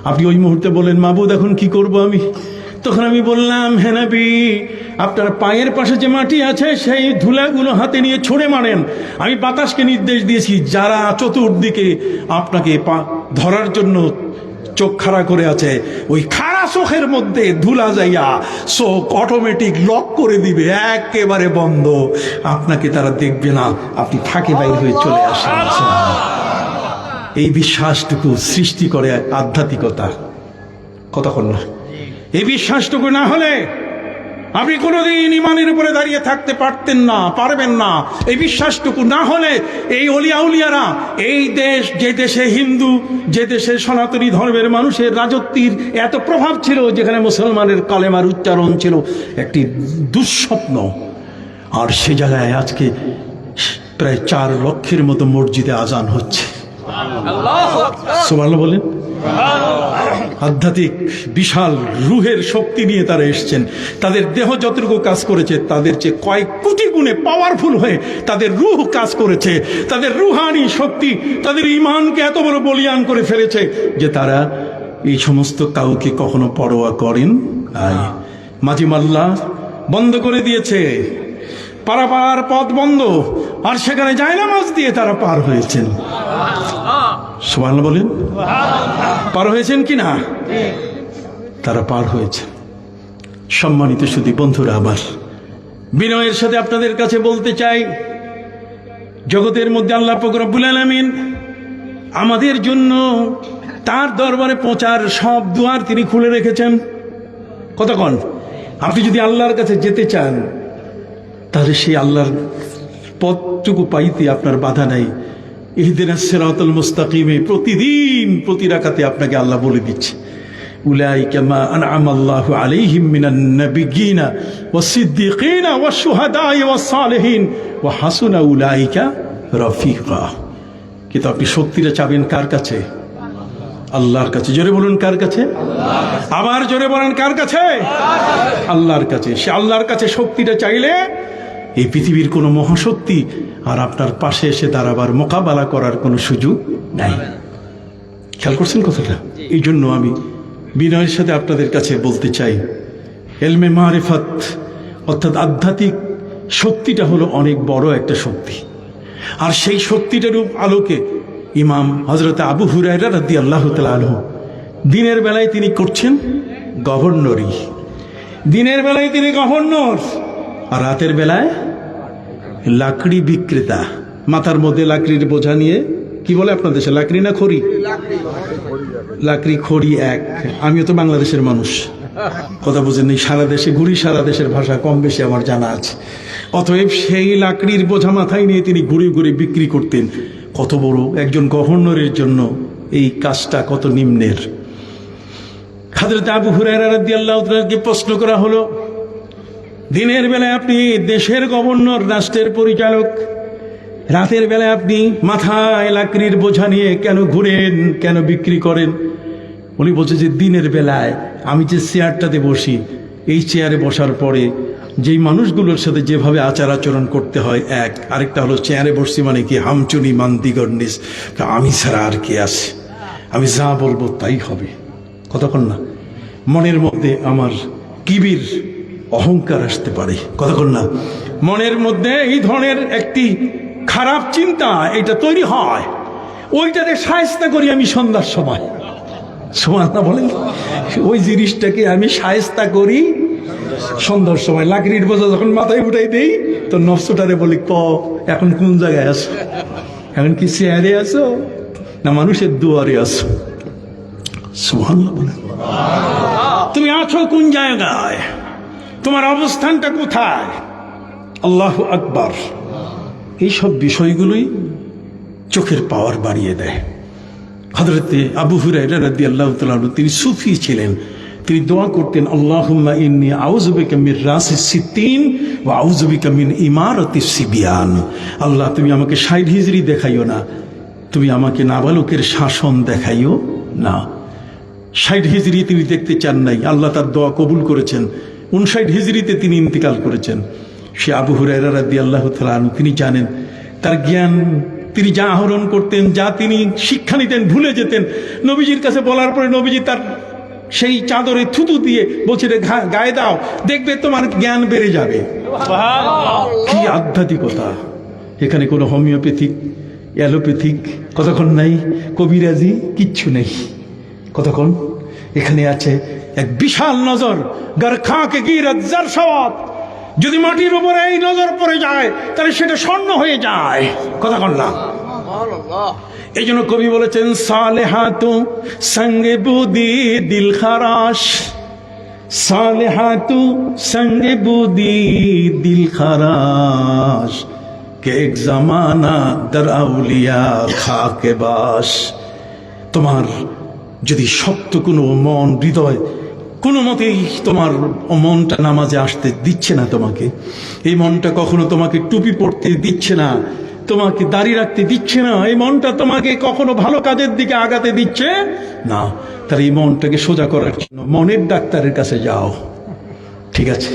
আপনি ওই মুহূর্তে বলেন, মাবুদ এখন কি করব আমি? তখন আমি বললাম, হে নবী, আপনার পায়ের পাশে যে মাটি আছে সেই ধুলাগুলো হাতে নিয়ে ছুঁড়ে মারেন। আমি বাতাসকে নির্দেশ দিয়েছি, যারা চতুর্দিকে আপনাকে ধরার জন্য চোখ খাড়া করে আছে, ওই খাড়া চোখের মধ্যে ধুলা যাইয়া চোখ অটোমেটিক লক করে দিবে, একেবারে বন্ধ, আপনাকে তারা দেখবে না, আপনি ফাঁকে বাইর হয়ে চলে আসেন। এই বিশ্বাসটুকু সৃষ্টি করে আধ্যাত্মিকতা, কতক্ষণ না? এই বিশ্বাসটুকু না হলে আপনি কোনোদিন ইমানের উপরে দাঁড়িয়ে থাকতে পারতেন না, পারবেন না। এই বিশ্বাসটুকু না হলে এই অলিয়া উলিয়ারা, এই দেশ, যে দেশে হিন্দু, যে দেশে সনাতনী ধর্মের মানুষের রাজত্বের এত প্রভাব ছিল, যেখানে মুসলমানের কালেমার উচ্চারণ ছিল একটি দুঃস্বপ্ন, আর সে জায়গায় আজকে প্রায় 4 লক্ষের মতো মসজিদে আজান হচ্ছে। সুবহানাল্লাহ বলেন। আধ্যাত্মিক বিশাল রুহের শক্তি নিয়ে তারা এসছেন। তাদের দেহ যতটুকু কাজ করেছে তাদের চেয়ে কয়েক কোটি গুণে পাওয়ারফুল হয়ে তাদের রুহ কাজ করেছে। তাদের রুহানি শক্তি তাদের ঈমানকে এত বড় বলিয়ান করে ফেলেছে যে তারা এই সমস্ত কাউকে কখনো পরোয়া করেন নাই। মাঝি মাল্লা বন্ধ করে দিয়েছে, পারাপার পথ বন্ধ, আর সেখানে জায়নামাজ দিয়ে তারা পার হয়েছেন। সুবহানাল্লাহ বলেন। পার হয়েছেন কি না? তারা পার হয়েছে। সম্মানিত সুধী বন্ধুরা, আমার বিনয়ের সাথে আপনাদের কাছে বলতে চাই, জগতের মধ্যে আল্লাহ পাক রব্বুল আলামিন আমাদের জন্য তার দরবারে পৌঁছার সব দুয়ার তিনি খুলে রেখেছেন। কতক্ষণ? আপনি যদি আল্লাহর কাছে যেতে চান তাহলে সেই আল্লাহর পথটুকু পাইতে আপনার বাধা নাই। ইহদিনাস সিরাতাল মুস্তাকিমে প্রতিদিন প্রতি রাকাতে আপনাকে আল্লাহ বলে দিচ্ছে, উলাইকা মা আনআমাল্লাহু আলাইহিম মিনান নাবিয়্যিনা ওয়াস সিদ্দিকিনা ওয়াশ শুহাদা'i ওয়াস সালিহিন ওয়া হাসুনা উলাইকা রাফিকা। কিন্তু আপনি শক্তিটা চাবেন কার কাছে? আল্লাহর কাছে। জোরে বলুন, কার কাছে? আবার জোরে বলেন, কার কাছে? আল্লাহর কাছে। সে আল্লাহর কাছে শক্তিটা চাইলে এই পৃথিবীর কোনো মহাশক্তি আর আপনার পাশে এসে দাঁড়াবার মোকাবেলা করার কোনো সুযোগ নাই। খেয়াল করছেন কথাটা? এই জন্য আমি বিনয়ের সাথে আপনাদের কাছে বলতে চাই, ইলমে মারিফাত অর্থাৎ আধ্যাত্মিক শক্তিটা হলো অনেক বড় একটা শক্তি। আর সেই শক্তিটার আলোকে ইমাম হযরত আবু হুরায়রা রাদিয়াল্লাহু তাআলা আনহু দিনের বেলায় তিনি করছেন গভর্নরি, দিনের বেলায় তিনি গভর্নর, আর রাতের বেলায় লাকড়ি বিক্রেতা। মাথার মধ্যে লাকড়ির বোঝা নিয়ে, কি বলে আপনার দেশে, লাকড়ি না খড়ি? লাকড়ি খড়ি এক। আমিও তো বাংলাদেশের মানুষ, কথা বুঝেননি? সারা দেশে ঘুরি, সারা দেশের ভাষা কম বেশি আমার জানা আছে। অতএব সেই লাকড়ির বোঝা মাথায় নিয়ে তিনি ঘুরে ঘুরে বিক্রি করতেন। কত বড় একজন গভর্নরের জন্য এই কাজটা কত নিম্নের। হযরত আবু হুরায়রা রাদিয়াল্লাহু তাআলাকে প্রশ্ন করা হলো, দিনের বেলায় আপনি দেশের গভর্নর, রাষ্ট্রের পরিচালক, রাতের বেলায় আপনি মাথায় লাকড়ির বোঝা নিয়ে কেন ঘুরেন, কেন বিক্রি করেন? উনি বলছে যে দিনের বেলায় আমি যে চেয়ারটাতে বসি, এই চেয়ারে বসার পরে যেই মানুষগুলোর সাথে যেভাবে আচার আচরণ করতে হয় এক, আরেকটা হলো চেয়ারে বসছি মানে কি হামচুনি মান্দিগর্নিস, আমি ছাড়া আর কে আছে, আমি যা বলবো তাই হবে। কতক্ষণ না মনের মধ্যে আমার কিবির অহংকার আসতে পারে, কতক্ষণ না মনের মধ্যে এই ধরনের একটি খারাপ চিন্তা এটা তৈরি হয়, ওইটাকে শায়েস্তা করি আমি সন্ধ্যার সময়। সুবহানাল্লাহ বলেন, ওই জিনিসটাকে আমি শায়েস্তা করি সন্ধ্যার সময়। লাকড়ির বোঝা যখন মাথায় উঠাই দেই তো নফসটারে বলি, এখন কোন জায়গায় আছো? এখন কি চেয়ারে আছো না মানুষের দুয়ারে আছো? সুবহানাল্লাহ বলেন, তুমি আছো কোন জায়গায়, তোমার অবস্থানটা কোথায়? আল্লাহু আকবার। এইসব বিষয়গুলোই চোখের পাওয়ার বাড়িয়ে দেয়। হযরতে আবু হুরায়রা রাদিয়াল্লাহু তাআলা তিনি সুফি ছিলেন। তিনি দোয়া করতেন, আল্লাহুম্মা ইন্নী আউযু বিকা মির রাসিস সিত্তিন ওয়া আউযু বিকা মিন ইমারাতিস সিবিয়ান। আল্লাহ, তুমি আমাকে 60 হিজরি দেখাইও না, তুমি আমাকে নাবালকের শাসন দেখাইও না। 60 হিজরি তিনি দেখতে চান নাই, আল্লাহ তার দোয়া কবুল করেছেন। 59 হিজরিতে তিনি ইন্তিকাল করেছেন। সে আবু হুরায়রা রাদিয়াল্লাহু তাআলা আনহু, তিনি জানেন তার জ্ঞান, তিনি যা আহরণ করতেন, যা তিনি শিক্ষা নিতেন ভুলে যেতেন। নবীজির কাছে বলার পরে নবীজি তার সেই চাদরে থুতু দিয়ে বলছে, গায়ে দাও, দেখবে তোমার জ্ঞান বেড়ে যাবে। কি আধ্যাত্মিকতা! এখানে কোনো হোমিওপ্যাথিক, অ্যালোপ্যাথিক কতক্ষণ নাই, কবিরাজি কিচ্ছু নেই। কতক্ষণ এখানে আছে এক বিশাল নজর, গর খাকে গিরত জার সওয়াত। যদি মাটির উপরে এই নজর পড়ে যায় তাহলে সেটা স্বর্ণ হয়ে যায়। কতক্ষণ না। এই জন্য কবি বলেছেন, সালেহাতু সঙ্গে বুদি দিল খারাশ, সালেহাতু সঙ্গে বুদি দিল খারাশ, কে এক জামানা দর আউলিয়া খাকে বাস। তোমার যদি শক্ত কোনো মন, হৃদয়, কোনো মতেই তোমার মনটা নামাজে আসতে দিচ্ছে না, তোমাকে এই মনটা কখনো তোমাকে টুপি পরতে দিচ্ছে না, তোমাকে দাড়ি রাখতে দিচ্ছে না, এই মনটা তোমাকে কখনো ভালো কাজের দিকে আগাতে দিচ্ছে না, তার এই মনটাকে সোজা করার জন্য মনের ডাক্তারের কাছে যাও। ঠিক আছে?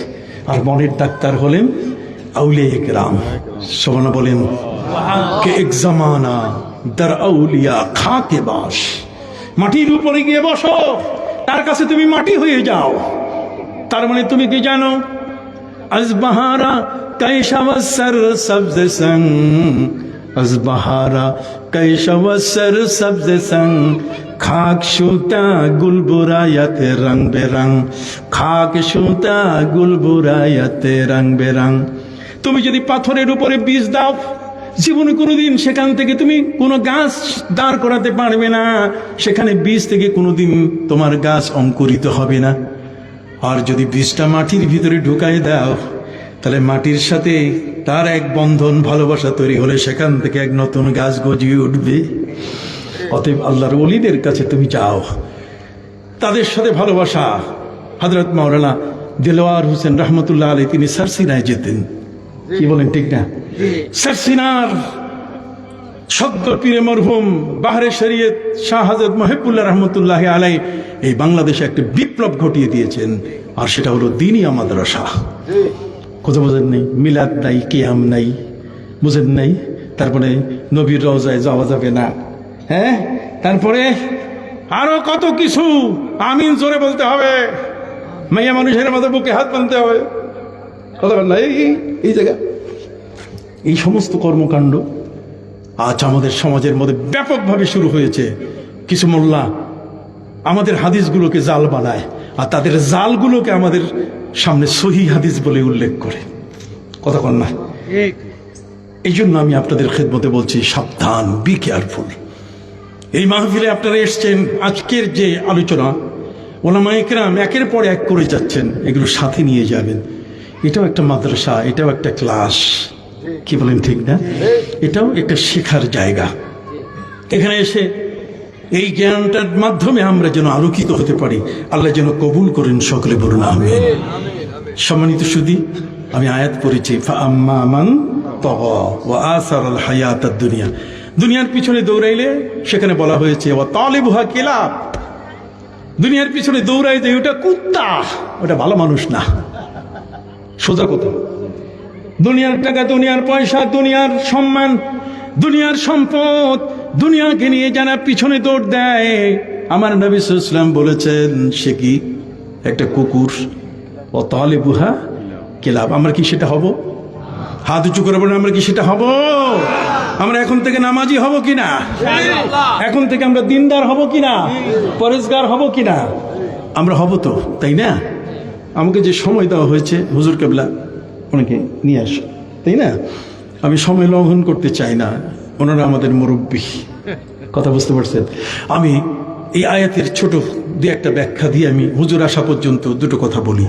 আর মনের ডাক্তার হলেন আউলিয়া কেরাম। সুবহানাল্লাহ বলেন, কে এক জামানা দর আউলিয়া খাকে বাস। মাটির উপরে গিয়ে বসো, তার কাছে তুমি মাটি হয়ে যাও। তার মানে তুমি কি জানো, আজ বাহারা কৈশাবসর সবজ সং, আজ বাহারা কৈশাবসর সবজ সং, খাক সুতা গুলবুরায়াতে রং বেরং, খাক সুতা গুলবুরায়াতে রং বেরং। তুমি যদি পাথরের উপরে বীজ দাও, জীবনে কোনোদিন সেখান থেকে তুমি কোনো গাছ দাঁড় করাতে পারবে না, সেখানে বীজ থেকে কোনোদিন তোমার গাছ অঙ্কুরিত হবে না। আর যদি বীজটা মাটির ভিতরে ঢুকাই দাও, তাহলে মাটির সাথে তার এক বন্ধন, ভালোবাসা তৈরি হলে সেখান থেকে এক নতুন গাছ গজিয়ে উঠবে। অতএব আল্লাহর ওলিদের কাছে তুমি যাও, তাদের সাথে ভালোবাসা। হযরত মাওলানা দেলোয়ার হোসেন রহমতুল্লাহ আলাইহি তিনি সারসিনায় যেতেন। কি বলেন, ঠিক না? সারসিনার সদ্য পীরে মরহুম বাহরে শরীয়ত শাহ হযরত মুহিবুল্লাহ রহমতুল্লাহ আলাইহি এই বাংলাদেশে একটা বিপ্লব ঘটিয়ে দিয়েছেন, আর সেটা হলো দ্বীনিয়া মাদ্রাসা। কথা বোঝেন নাই? মিলাদ নাই, কিয়াম নাই, বুঝেন নাই? তারপরে নবীর রওজায় যাওয়া যাবে না, হ্যাঁ, তারপরে আরো কত কিছু। আমিন জোরে বলতে হবে, মাইয়া মানুষের মতো বুকে হাত বাঁধতে হবে। কথা বল না, এই জায়গা এই সমস্ত কর্মকাণ্ড আজ আমাদের সমাজের মধ্যে ব্যাপকভাবে শুরু হয়েছে। কিছু মোল্লা আমাদের হাদিসগুলোকে জাল বানায়, আর তাদের জালগুলোকে আমাদের সামনে সহিহ হাদিস বলে উল্লেখ করে। কথা বল না। এই জন্য আমি আপনাদের খেদমতে বলছি, সাবধান, বি কেয়ারফুল। এই মাহফিলে আপনারা এসছেন, আজকের যে আলোচনা ওলামা ইকরাম একের পর এক করে যাচ্ছেন, এগুলো সাথে নিয়ে যাবেন। এটাও একটা মাদ্রাসা, এটাও একটা ক্লাস, কি বলেন ঠিক না? এটাও একটা শেখার জায়গা। এখানে এসে এই জ্ঞানটার মাধ্যমে আমরা যেন আলোকিত হতে পারি, আল্লাহ যেন কবুল করেন, সকলে বলুন আমিন। সম্মানিত সুধী, আমি আয়াত পড়েছি, ফাআম্মা মান তাগা ওয়া আসারাল হায়াতাদ দুনিয়া। দুনিয়ার পিছনে দৌড়াইলে সেখানে বলা হয়েছে ওয়া তালিবুহা কিলাব, দুনিয়ার পিছনে দৌড়াই যে ওটা কুত্তা, ওটা ভালো মানুষ না। সোজা কথা, দুনিয়ার টাকা, দুনিয়ার পয়সা, দুনিয়ার সম্মান, দুনিয়ার সম্পদ, দুনিয়াকে নিয়ে যারা পিছনে দৌড় দেয়, আমার নবী সাল্লাল্লাহু আলাইহি ওয়াসাল্লাম বলেছেন সে কি একটা কুকুর। ও তালিবুহা কিলাব। আমরা কি সেটা হব? হাত উঁচু করে বলেন, আমরা কি সেটা হব? আমরা এখন থেকে নামাজি হব কিনা? এখন থেকে আমরা দিনদার হব কিনা? পরেজগার হব কিনা? আমরা হব তো, তাই না? আমাকে যে সময় দেওয়া হয়েছে, হুজুর কেবলা অনেকে নিয়ে আস, তাই না? আমি সময় লঙ্ঘন করতে চাই না, ওনারা আমাদের মুরব্বী, কথা বুঝতে পারছেন? আমি এই আয়াতের ছোট দু একটা ব্যাখ্যা দিয়ে আমি হুজুর আসা পর্যন্ত দুটো কথা বলি,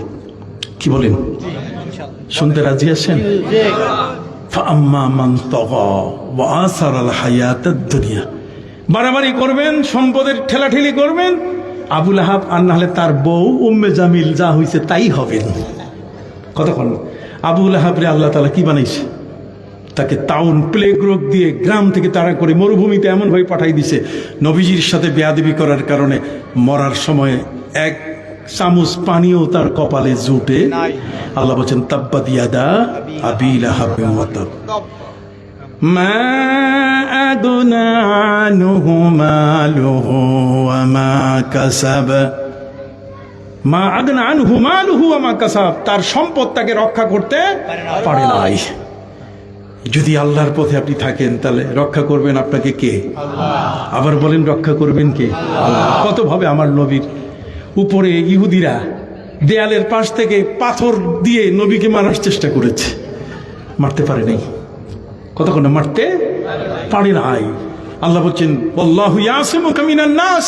কি বলেন? শুনতে রাজি আছেন? ফাআম্মা মান তাগা ওয়া আসারাল হায়াতাদ দুনিয়া, বাড়াবাড়ি করবেন, সম্পদের ঠেলাঠেলি করবেন, আবুল আহাব আর নাহলে তার বউ উম্মে জামিল যা হয়েছে তাই হবেন। কতক্ষণ আবুল আহাবরে আল্লাহ তাআলা কি বানাইছে? তাকে তাউন প্লেগ রোগ দিয়ে গ্রাম থেকে তাড়া করে মরুভূমিতে এমনভাবে পাঠাই দিছে, নবীজির সাথে বেয়াদবি করার কারণে মরার সময় এক চামচ পানিও তার কপালে জুটে। আল্লাহ বলছেন তাব্বাত ইয়াদা আবি লাহাবিন ওয়া তাব, মা আদনা আনহু মালুহু ওয়া মা কাসাব, মা আদনা আনহু মালুহু ওয়া মা কাসাব, তার সম্পদ তাকে রক্ষা করতে পারে নাই। যদি আল্লাহর পথে আপনি থাকেন তাহলে রক্ষা করবেন আপনাকে কে? আল্লাহ। আবার বলেন রক্ষা করবেন কে? আল্লাহ। কতভাবে আমার নবীর উপরে ইহুদিরা দেয়ালের পাশ থেকে পাথর দিয়ে নবীকে মারার চেষ্টা করেছে, মারতে পারে নাই। কতক্ষণ মারতে পারে নাই। আল্লাহ বলছেন আল্লাহু ইয়াসিমুকা মিনান নাস,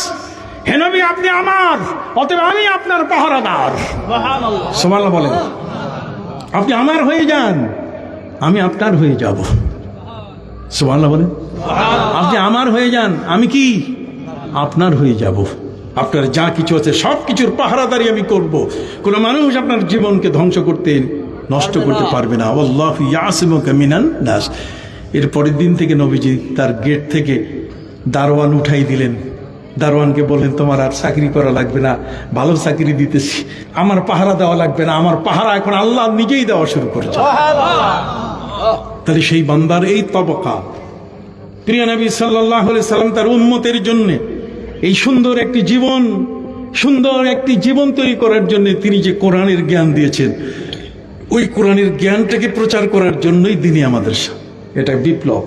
হে নবী আপনি আমার, অতএব আমি আপনার পাহারাদার। সুবহানাল্লাহ, সুবহানাল্লাহ বলেন। আপনি আমার হয়ে যান, আমি আপনার হয়ে যাব। সুবহানাল্লাহ বলেন। আপনি আমার হয়ে যান, আমি কি আপনার হয়ে যাব। আপনার যা কিছু আছে সব কিছুর পাহারাদারি আমি করব। কোন মানুষ আপনার জীবনকে ধ্বংস করতে, নষ্ট করতে পারবে না। আল্লাহু ইয়াসিমুকা মিনান নাস। এর পরের দিন থেকে নবীজি তার গেট থেকে দারোয়ান উঠাই দিলেন। দারোয়ানকে বললেন তোমার আর চাকরি করা লাগবে না, ভালো চাকরি দিতেছি, আমার পাহারা দেওয়া লাগবে না, আমার পাহারা এখন আল্লাহ নিজেই দেওয়া শুরু করেছে। তাহলে সেই বান্দার এই তবকা, প্রিয় নবী সাল্লাল্লাহু আলাইহি সাল্লাম তার উম্মতের জন্য এই সুন্দর একটি জীবন তৈরি করার জন্য তিনি যে কোরআনের জ্ঞান দিয়েছেন, ওই কোরআনের জ্ঞানটাকে প্রচার করার জন্যই দিনিয়া মাদ্রাসা। এটা বিপ্লব।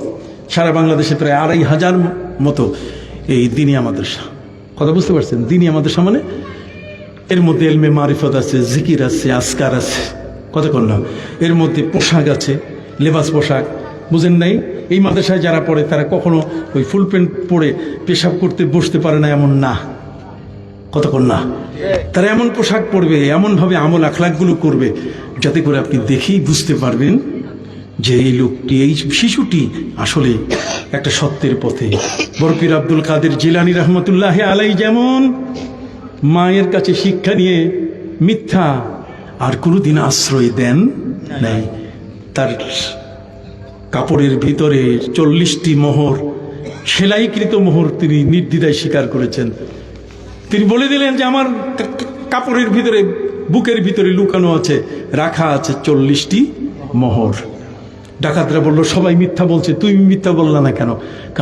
সারা বাংলাদেশে প্রায় ২৫০০ মতো এই দিনিয়া মাদ্রাসা। কথা বুঝতে পারছেন? দিনিয়া মাদ্রাসা মানে এর মধ্যে এলমে মারিফত আছে, জিকির আছে, আজকার আছে, কতক্ষণ না, এর মধ্যে পোশাক আছে, লেবাস পোশাক। বুঝেন নাই? এই মাদ্রাসায় যারা পড়ে তারা কখনো ওই ফুল প্যান্ট পরে পেশাব করতে বসতে পারে না, এমন না, কতক্ষণ না, তারা এমন পোশাক পরবে, এমনভাবে আমল আখলাকগুলো করবে যাতে করে আপনি দেখেই বুঝতে পারবেন যে এই লোকটি, এই শিশুটি আসলে একটা সত্যের পথে। বড় পীর আব্দুল কাদের জিলানী রহমতুল্লাহ আলাই যেমন মায়ের কাছে শিক্ষা নিয়ে মিথ্যা আর কোনোদিন আশ্রয় দেন নাই। তার কাপড়ের ভিতরে ৪০টি মোহর, সেলাইকৃত মোহর তিনি নির্দ্বিধায় স্বীকার করেছেন। তিনি বলে দিলেন যে আমার কাপড়ের ভিতরে, বুকের ভিতরে লুকানো আছে, রাখা আছে ৪০টি মোহর। ডাকাতরা বলল সবাই মিথ্যা বলছে, তুমি মিথ্যা বললা না কেন?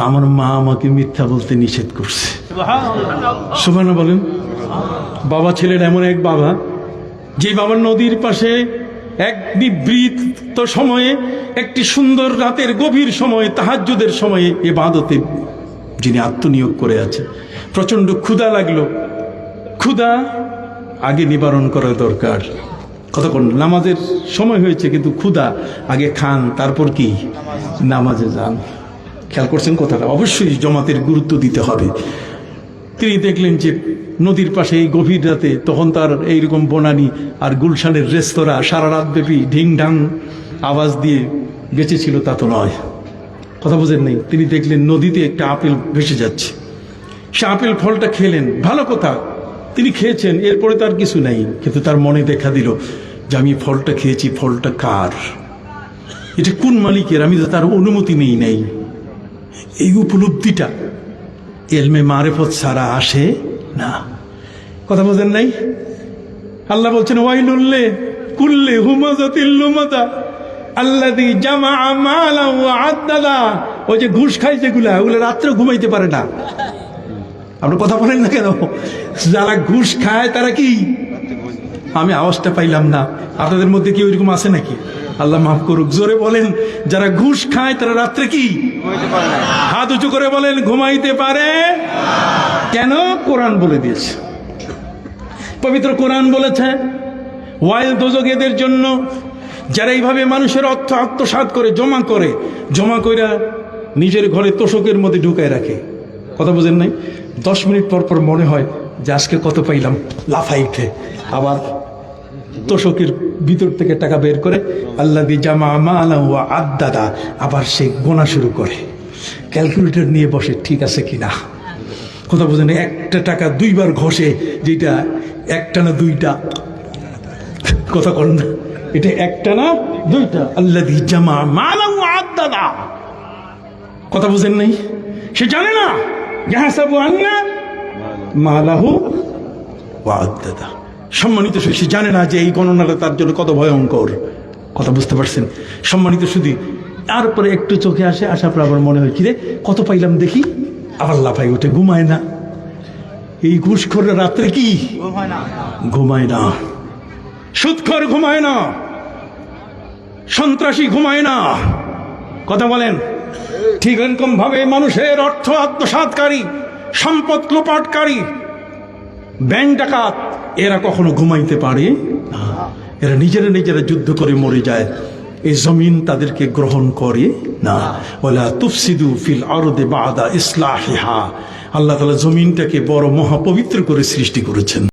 আমার মা আমাকে মিথ্যা বলতে নিষেধ করছে। সুবহানাল্লাহ বলেন। বাবা ছিলেন এমন এক বাবা, যে বাবার নদীর পাশে এক নিভৃত সময়ে, একটি সুন্দর রাতের গভীর সময়ে, তাহাজ্জুদের সময়ে ইবাদতে যিনি আত্মনিয়োগ করে আছে। প্রচন্ড ক্ষুধা লাগলো, ক্ষুধা আগে নিবারণ করা দরকার। কতক্ষণ নামাজের সময় হয়েছে কিন্তু ক্ষুধা, আগে খান তারপর কি নামাজে যান। খেয়াল করছেন কথাটা? অবশ্যই জমাতের গুরুত্ব দিতে হবে। তিনি দেখলেন যে নদীর পাশে এই গভীর রাতে, তখন তার এইরকম বনানি আর গুলশানের রেস্তোরাঁ সারা রাত ব্যাপী ঢিং ঢাং আওয়াজ দিয়ে বেঁচেছিল তা তো নয়। কথা বুঝেন নেই? তিনি দেখলেন নদীতে একটা আপেল ভেসে যাচ্ছে, সে আপেল ফলটা খেলেন, ভালো কথা, তিনি খেয়েছেন, এরপরে তার কিছু নাই। কিন্তু তার মনে দেখা দিল যে আমি ফলটা খেয়েছি, ফলটা কার, এটা কোন মালিকের, আমি তো তার অনুমতি নেই নাই। এই উপলব্ধিটা এলমে মারেফত ছাড়া আসে না। কথা বোঝেন নাই? আল্লাহ বলছেন ওয়াইলুল্লে কুল্লে হুমাজাতিল লুমাজা আল্লাযী জামাআ মালা ওয়া আদ্দাদা। ওই যে ঘুষ খায় যেগুলা, ওগুলো রাত্রে ঘুমাইতে পারে না। আপনি কথা বলেন না কেন? যারা ঘুষ খায় তারা কি, আমি আওয়াজটা পাইলাম না, আপনাদের মধ্যে কি ওইরকম আছে নাকি? আল্লাহ মাফ করুক, জোরে বলেন। যারা ঘুষ খায় তারা রাত্রে কি, হাত উঁচু করে বলেন, ঘুমাইতে পারে। কেন? কোরআন বলে দিয়েছে, পবিত্র কোরআন বলেছে ওয়াইল দোজক এদের জন্য যারা এইভাবে মানুষের অর্থ আত্মসাৎ করে জমা কইরা নিজের ঘরে তোষকের মধ্যে ঢুকায় রাখে। কথা বুঝেন নাই? 10 মিনিট পর পর মনে হয় যে আজকে কত পাইলাম, লাফাই উঠে আবার তোষকের ভিতর থেকে টাকা বের করে আল্লাযী জামা মালা ওয়া আদ্দাদা, আবার সে গোনা শুরু করে, ক্যালকুলেটর নিয়ে বসে ঠিক আছে কিনা। কথা বুঝেন? একটা টাকা 2 বার ঘষে, যেটা একটা না 2টা, কথা বলেন না, এটা একটা না 2টা। আল্লাযী জামা মালা ওয়া আদ্দাদা, কথা বুঝেন নাই? সে জানে না ইয়াহসাবু আন্না মালাহু ওয়া আদ্দাদা। সম্মানিত সে জানে না যে এই গণনাটা তার জন্য কত ভয়ঙ্কর। কথা বুঝতে পারছেন? সম্মানিত শুধু তারপরে একটু চোখে আসার পর আবার মনে হয় কিরে কত পাইলাম দেখি, আবার লাফাই ওঠে, ঘুমায় না। এই ঘুষখোররা রাত্রে কি ঘুমায় না, সুদখোর ঘুমায় না, সন্ত্রাসী ঘুমায় না। কথা বলেন? ঠিক এরকম ভাবে মানুষের অর্থ আত্মসাৎকারী, সম্পদ লোপাটকারী, ব্যাংক ডাকাত, এরা কখনো ঘুমাইতে পারে না। এরা নিজেরা যুদ্ধ করে মরে যায়, এই জমিন তাদেরকে গ্রহণ করে না। ওয়ালা তুফসিদু ফিল আরদি বাদা ইসলাহিহা। আল্লাহ তাআলা জমিনটাকে বড় মহাপবিত্র করে সৃষ্টি করেছেন।